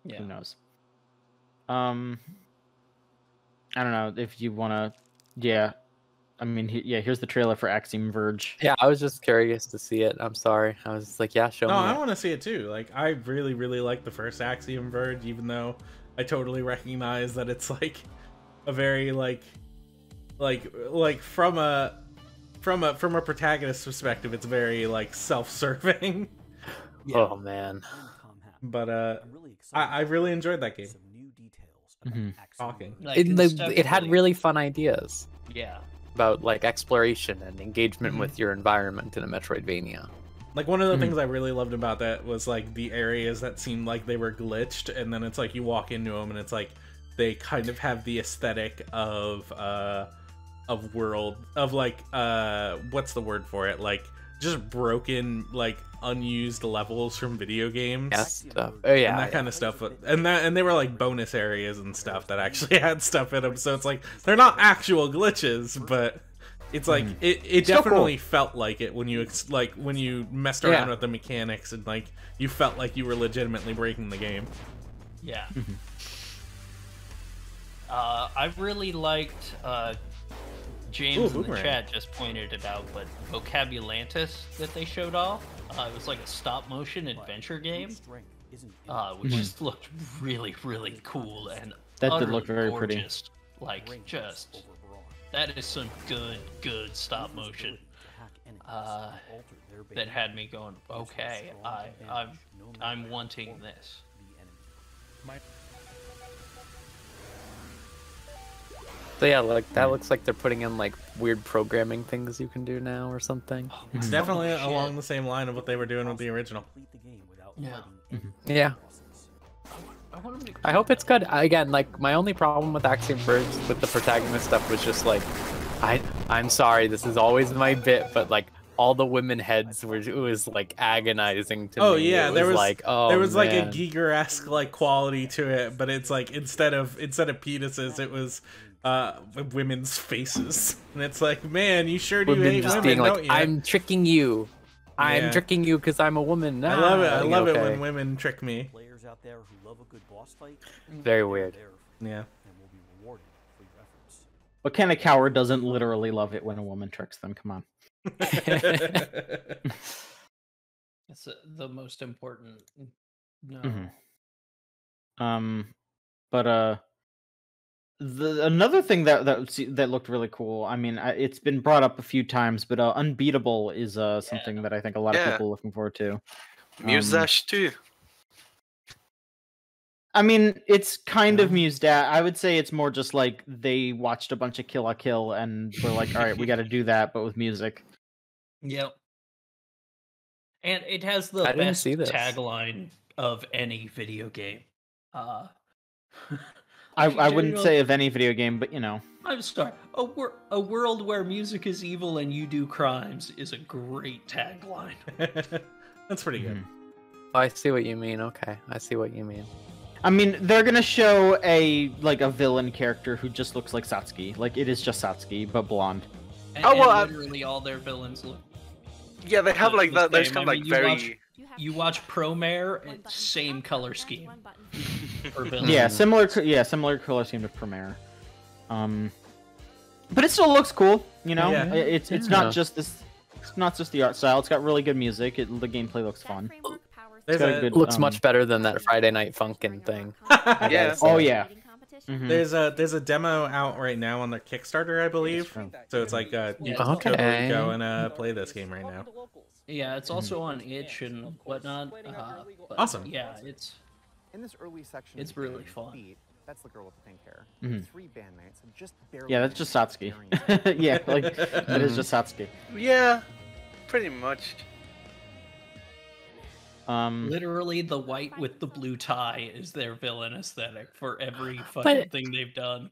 Yeah. Who knows? I don't know if you want to. Yeah. I mean, yeah, here's the trailer for Axiom Verge. Yeah, I was just curious to see it. I'm sorry. I was just like, yeah, show me. No, I want to see it too. Like, I really, really like the first Axiom Verge, even though I totally recognize that it's like a very like from a protagonist perspective, it's very like self-serving. Yeah. Oh man. But I really enjoyed that game. Talking. It had really fun ideas. Yeah. About like exploration and engagement with your environment in a Metroidvania. Like one of the things I really loved about that was like the areas that seemed like they were glitched, and then it's like you walk into them and it's like they kind of have the aesthetic of world of like what's the word for it, like just broken like unused levels from video games. Stuff. Oh yeah, and that kind of stuff. And they were like bonus areas and stuff that actually had stuff in them. So it's like they're not actual glitches, but it's like it definitely felt like it when you when you messed around with the mechanics, and like you felt like you were legitimately breaking the game. Yeah. I really liked James in the chat just pointed it out, but Vocabulantis that they showed off, it was like a stop-motion adventure game, which just looked really, really cool and that did look very gorgeous. Pretty. Like, just that is some good stop-motion that had me going, okay, I'm wanting this. So yeah, like that looks like they're putting in like weird programming things you can do now or something. It's definitely along the same line of what they were doing with the original. Yeah. Yeah. I hope it's good. Again, like my only problem with Axiom Verge with the protagonist stuff was just like, I'm sorry, this is always my bit, but like all the women heads were, it was like agonizing to me. Oh yeah, there was like like a Giger-esque like quality to it, but it's like instead of penises, it was women's faces, and it's like, man, you sure do hate just women, being like, don't you? I'm tricking you. I'm tricking you because I'm a woman. I love it. I love it when women trick me. Players out there who love a good boss fight. Very weird. Yeah. And will be rewarded for your efforts. What kind of coward doesn't literally love it when a woman tricks them? Come on. It's the most important. No. But another thing that looked really cool. I mean, it's been brought up a few times, but Unbeatable is something that I think a lot of people are looking forward to. Musash too. I mean, it's kind of mused at. I would say it's more just like they watched a bunch of Kill la Kill and were like, all right, we got to do that, but with music. Yep. And it has the best tagline of any video game. I wouldn't say of any video game, but you know. I'm sorry. A world where music is evil and you do crimes is a great tagline. That's pretty good. I see what you mean. Okay, I see what you mean. I mean, they're gonna show a villain character who just looks like Satsuki. Like, it is just Satsuki, but blonde. And literally all their villains look. Yeah, they have like that. There's kind of like very. You watch Promare, same color scheme. Yeah, similar color scheme to Promare. But it still looks cool. You know, it's not just this. It's not just the art style. It's got really good music. The gameplay looks fun. It looks much better than that Friday Night Funkin' thing. Yeah. Oh yeah. There's a demo out right now on their Kickstarter, I believe. So it's like you can totally go and play this game right now. Yeah, it's also on itch and whatnot. Awesome. Yeah, it's in this early section. It's really fun. That's the girl with the pink hair. 3 bandmates have just barely. Yeah, that's just Satsuki. Yeah, like that is just Satsuki. Yeah, pretty much. Literally, the white with the blue tie is their villain aesthetic for every fucking thing they've done.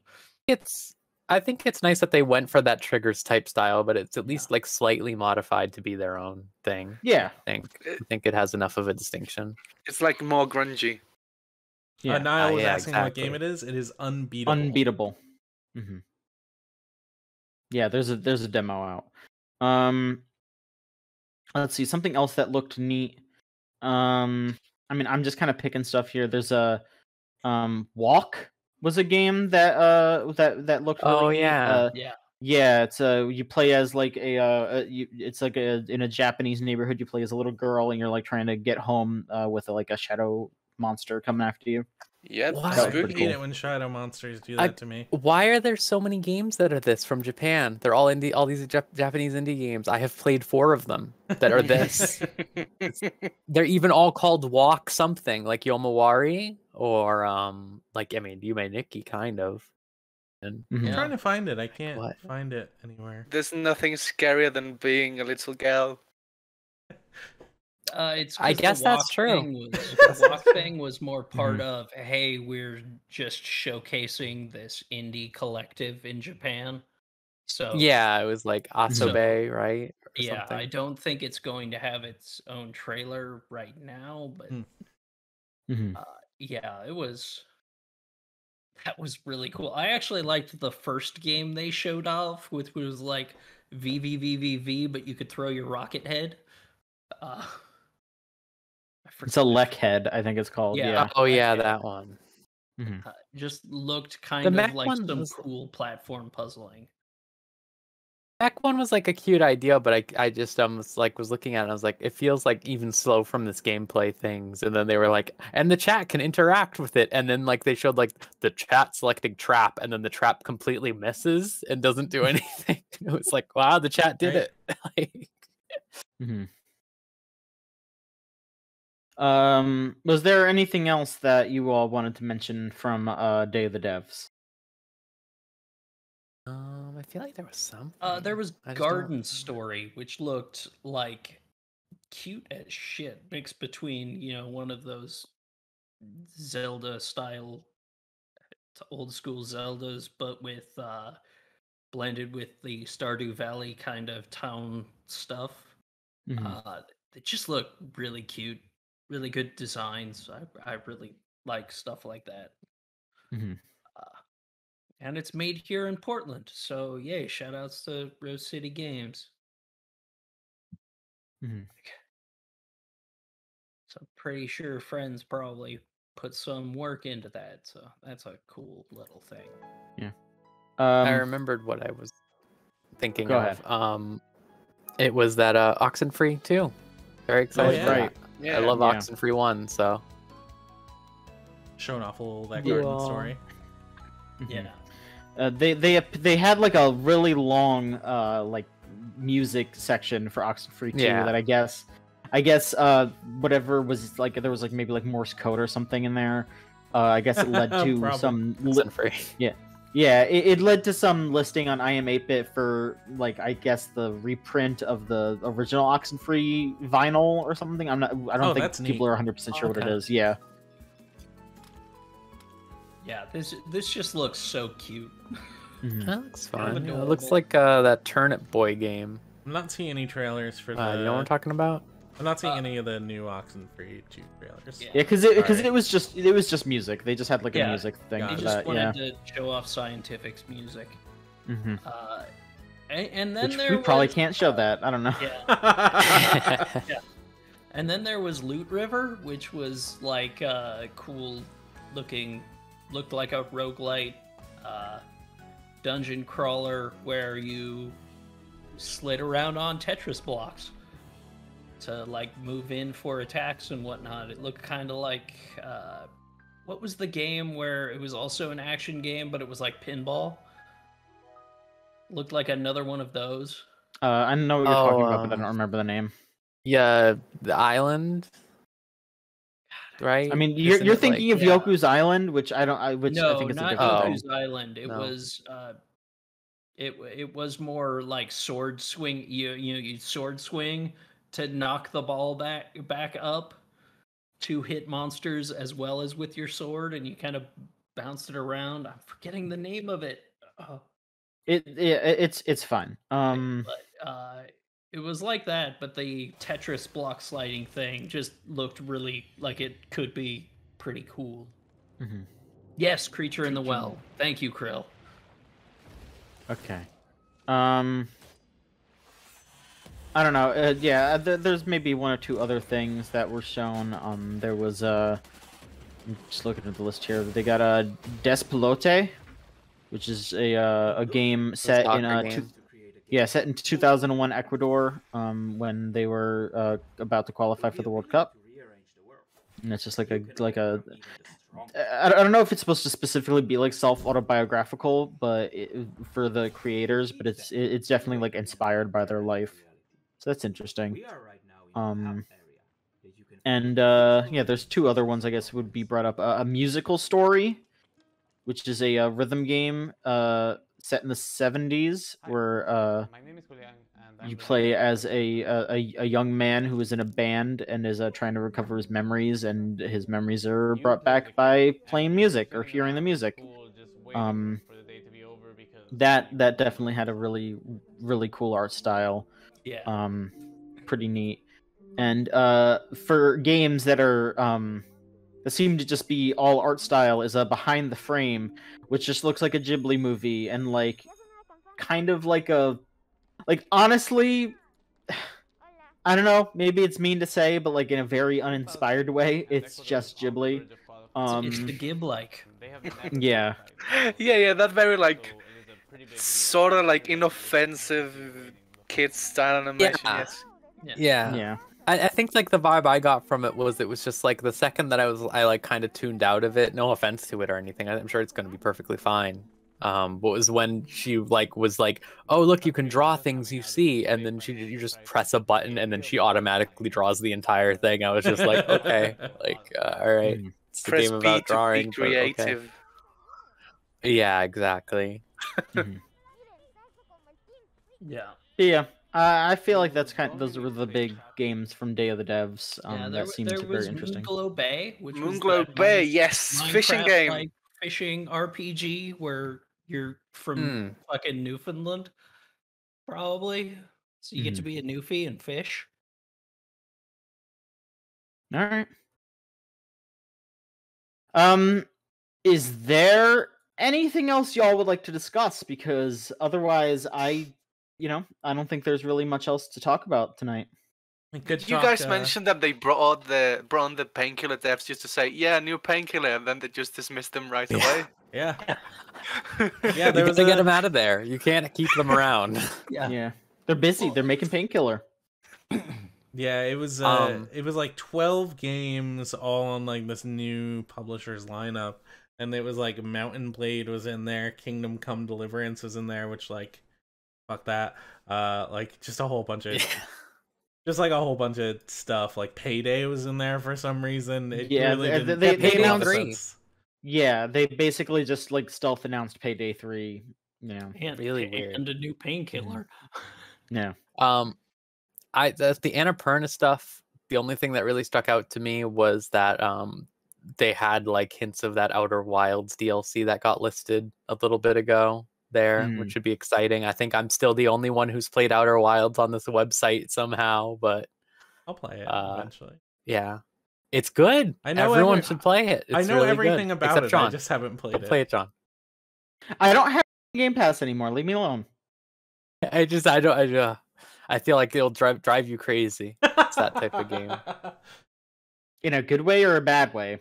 I think it's nice that they went for that Triggers type style, but it's at least like slightly modified to be their own thing. Yeah, I think it has enough of a distinction. It's like more grungy. Yeah, Niall was asking what game it is. It is Unbeatable. Unbeatable. Yeah, there's a demo out. Let's see, something else that looked neat. I mean, I'm just kind of picking stuff here. There's a Walk was a game that that looked really neat. Yeah. Yeah, it's you play as like it's like in a Japanese neighborhood. You play as a little girl, and you're like trying to get home with like a shadow monster coming after you. Yeah, Wow. I spooky. hate it when shadow monsters do that to me. Why are there so many games that are this from Japan? They're all all these Japanese indie games. I have played 4 of them that are this. They're even all called Walk something, like Yomawari or like Yume Nikki kind of. And I'm trying to find it. I can't find it anywhere. There's nothing scarier than being a little girl. It's I guess that's true. The walk thing was more part of, hey, we're just showcasing this indie collective in Japan. So yeah, it was like Asobe, right? Or yeah, something. I don't think it's going to have its own trailer right now, but yeah, that was really cool. I actually liked the first game they showed off, which was like VVVVV, but you could throw your rocket head. It's a Lek head, I think it's called. Yeah. Oh yeah, that one. Just looked kind of like some cool platform puzzling. That one was like a cute idea, but I just was looking at it and I was like, it feels like even slow from this gameplay things. And then they were like, and the chat can interact with it. And then like they showed like the chat selecting trap, and then the trap completely misses and doesn't do anything. It was like, wow, the chat did it. Was there anything else that you all wanted to mention from Day of the Devs? I feel like there was some. There was Garden Story, which looked like cute as shit, mixed between one of those Zelda style, old school Zeldas, but with blended with the Stardew Valley kind of town stuff. It just looked really cute. Really good designs. I really like stuff like that. And it's made here in Portland, so yay! Shout outs to Rose City Games. So I'm pretty sure friends probably put some work into that. So that's a cool little thing. Yeah. I remembered what I was thinking Go of. ahead. It was that Oxenfree 2. Very excited. Right. Yeah. I love Oxenfree 1, so showing off a little that Garden Story. Yeah. They had like a really long like music section for Oxenfree 2 that I guess whatever was like, there was like maybe like Morse code or something in there. I guess it led to some it led to some listing on IM8bit for like, I guess the reprint of the original Oxenfree vinyl or something. I don't think people are 100% sure what it is. Yeah. Yeah, this just looks so cute. That looks fun. It looks like that Turnip Boy game. I'm not seeing any trailers for the. You know what I'm talking about? I'm not seeing any of the new Oxenfree 2 trailers. Yeah, because it was just music. They just had like a music thing. They just wanted to show off Scientific's music. And then we probably can't show that. I don't know. Yeah. And then there was Loot River, which was like cool looking, looked like a roguelite dungeon crawler where you slid around on Tetris blocks to like move in for attacks and whatnot. It looked kind of like what was the game where it was also an action game, but it was like pinball? Looked like another one of those. I know what you're talking about, but I don't remember the name. Yeah, the island. Right? I mean, you're thinking of Yoku's Island, which I don't. I think it's not a different Yoku's thing. Island. It was it was more like sword swing. You sword swing to knock the ball back up to hit monsters as well as with your sword, and you kind of bounce it around. I'm forgetting the name of it. It's fun. But it was like that, but the Tetris block sliding thing just looked really like it could be pretty cool. Yes, Creature in the Well. Thank you, Krill. Okay. I don't know. There's maybe one or two other things that were shown. There was I'm just looking at the list here. They got a Despilote. which is a game set in set in 2001 Ecuador, when they were about to qualify for the World Cup. And it's just like a I don't know if it's supposed to specifically be like self-autobiographical, but for the creators, but it's definitely like inspired by their life. So that's interesting. And yeah, there's two other ones I guess would be brought up. A musical story, which is a rhythm game set in the 70s, where you play as a young man who is in a band and is trying to recover his memories, and his memories are brought back by playing music or hearing the music. That definitely had a really cool art style. Yeah. Pretty neat. And for games that are that seem to just be all art style, is a Behind the Frame, which just looks like a Ghibli movie, and like kind of like honestly, I don't know, maybe it's mean to say, but like in a very uninspired way, it's just Ghibli. It's the Gib-like. Yeah. Yeah, that very like sort of like inoffensive kids style animation. Yes. Yeah. I think like the vibe I got from it was just like the second that I like kind of tuned out of it. No offense to it or anything. I'm sure it's going to be perfectly fine. But was when she like was like, oh look, you can draw things you see, and then you just press a button and then she automatically draws the entire thing. I was just like, okay, like all right, it's a game about drawing. Creative. Okay. Yeah, exactly. Yeah. I feel like those were the big games from Day of the Devs. That seemed very interesting. Moonglow Bay, which Moonglow Bay, yes, fishing game, like fishing RPG where you're from fucking Newfoundland, probably. So you get to be a Newfie and fish. All right. Is there anything else y'all would like to discuss? Because otherwise, I don't think there's really much else to talk about tonight. You guys mentioned that they brought on the painkiller devs just to say, yeah, new painkiller, and then they just dismissed them right away. Yeah. Yeah, they get them out of there. You can't keep them around. Yeah. They're busy. They're making painkiller. Yeah, it was like 12 games all on like this new publisher's lineup, and it was like Mountain Blade was in there, Kingdom Come Deliverance was in there, which like fuck that. Like just a whole bunch of just like a whole bunch of stuff. Like Payday was in there for some reason. It really they announced. Yeah, they basically just like stealth announced Payday 3. Really weird. And a new painkiller. Yeah. The Annapurna stuff, the only thing that really stuck out to me was that they had like hints of that Outer Wilds DLC that got listed a little bit ago there, which should be exciting. I think I'm still the only one who's played Outer Wilds on this website somehow, but I'll play it eventually. Yeah. It's good. I know everyone should play it. It's I know really everything good. about Except it. John. I just haven't played it. Play it, John. I don't have Game Pass anymore. Leave me alone. I feel like it'll drive you crazy. It's that type of game. In a good way or a bad way?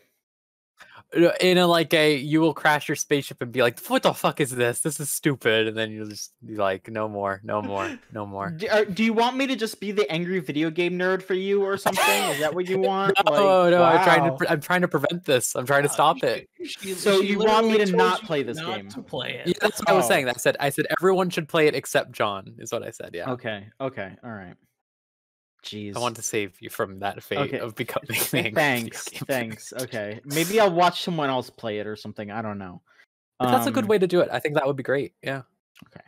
In a you will crash your spaceship and be like, what the fuck is this? This is stupid. And then you'll just be like, no more. Do you want me to just be the angry video game nerd for you or something? Is that what you want? No, wow. I'm trying to prevent this. I'm trying to stop it. So you want me to not play this game? To play it. Yeah, that's what I was saying. I said everyone should play it except John, is what I said. Yeah. Okay. All right. Jeez. I want to save you from that fate of becoming angry. Thanks. Okay. Maybe I'll watch someone else play it or something. I don't know. That's a good way to do it. I think that would be great. Yeah. Okay.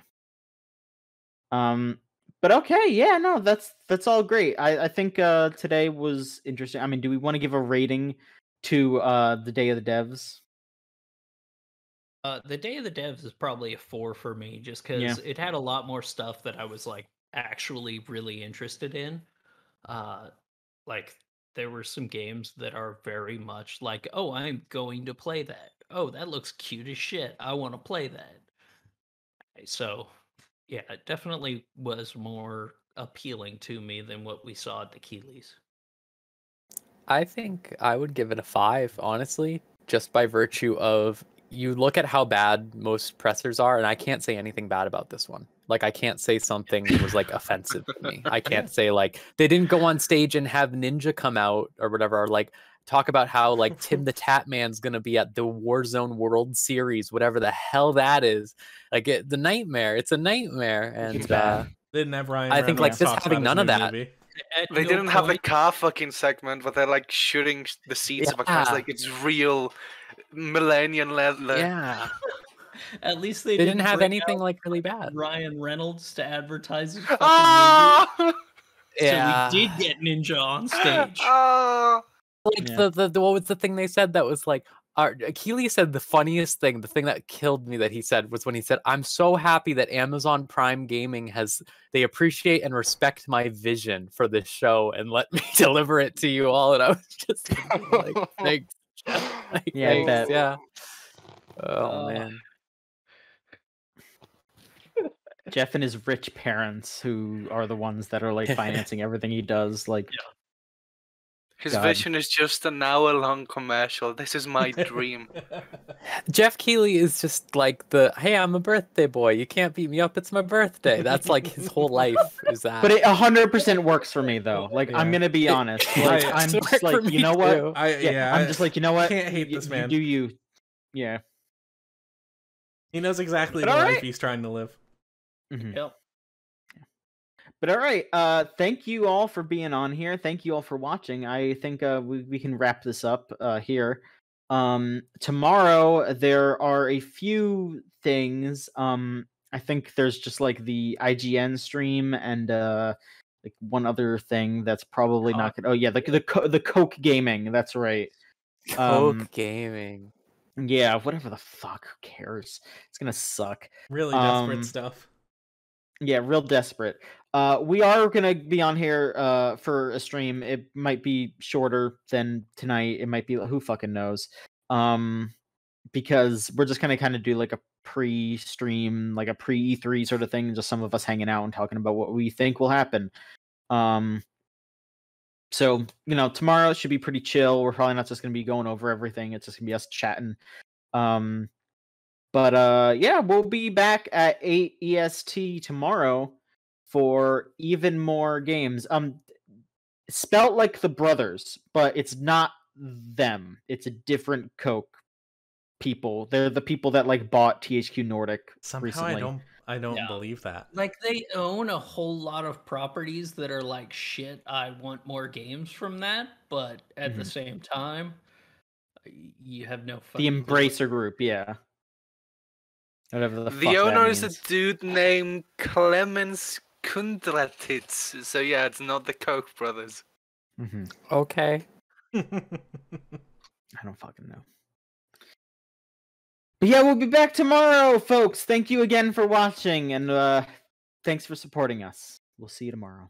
But okay, yeah, no, that's all great. I think today was interesting. I mean, do we want to give a rating to the Day of the Devs? The Day of the Devs is probably a 4 for me, just because it had a lot more stuff that I was like actually really interested in. Like there were some games that are very much like, oh, I'm going to play that. Oh, that looks cute as shit. I want to play that. So, yeah, it definitely was more appealing to me than what we saw at the Keighley's. I think I would give it a 5, honestly, just by virtue of you look at how bad most pressers are, and I can't say anything bad about this one. Like, I can't say something was like offensive to me. I can't say like they didn't go on stage and have Ninja come out or whatever, or like talk about how like Tim the Tatman's gonna be at the Warzone World Series, whatever the hell that is. Like the nightmare. It's a nightmare, and they didn't have Ryan. I think like just having none of that. Movie. They didn't have the car fucking segment where they're like shooting the seats of a car. It's like it's real millennium leather. Yeah. At least they didn't have anything like really bad. Ryan Reynolds to advertise his fucking movie. Yeah. So we did get Ninja on stage. Like the what was the thing they said that was like Keighley said the funniest thing, the thing that killed me that he said was when he said, "I'm so happy that Amazon Prime Gaming they appreciate and respect my vision for this show and let me deliver it to you all." And I was just like, thanks. Like, yeah, thanks. that. Yeah. Oh man. Geoff and his rich parents, who are the ones that are like financing everything he does, like. Yeah. His vision is just an hour-long commercial. This is my dream. Geoff Keighley is just like hey, I'm a birthday boy. You can't beat me up. It's my birthday. That's like his whole life is that. But it 100% works for me though. Like I'm gonna be honest. Like I'm just like, you know what? I'm just like, you know what? Can't hate this man. You do you. Yeah. He knows exactly the life he's trying to live. Mm-hmm. Yep. But all right, thank you all for being on here. Thank you all for watching. I think we can wrap this up here. Tomorrow there are a few things. I think there's just like the IGN stream and like one other thing that's probably not gonna. Oh yeah, the Coke Gaming. That's right. Coke Gaming. Yeah, whatever the fuck. Who cares? It's gonna suck. Really desperate stuff. Yeah, real desperate. We are gonna be on here for a stream. It might be shorter than tonight. It might be, who fucking knows. Because we're just gonna kind of do like a pre-stream, like a pre-E3 sort of thing. Just some of us hanging out and talking about what we think will happen. So tomorrow should be pretty chill. We're probably not just gonna be going over everything. It's just gonna be us chatting. But yeah, we'll be back at 8 EST tomorrow for even more games. Spelt like the brothers, but it's not them. It's a different Coke people. They're the people that like bought THQ Nordic recently. I don't believe that. Like they own a whole lot of properties that are like shit. I want more games from that, but at the same time, you have no fucking the Embracer Group, yeah. Whatever the owner is a dude named Clemens Kundratitz. So yeah, it's not the Koch brothers. Okay. I don't fucking know. But yeah, we'll be back tomorrow, folks. Thank you again for watching, and thanks for supporting us. We'll see you tomorrow.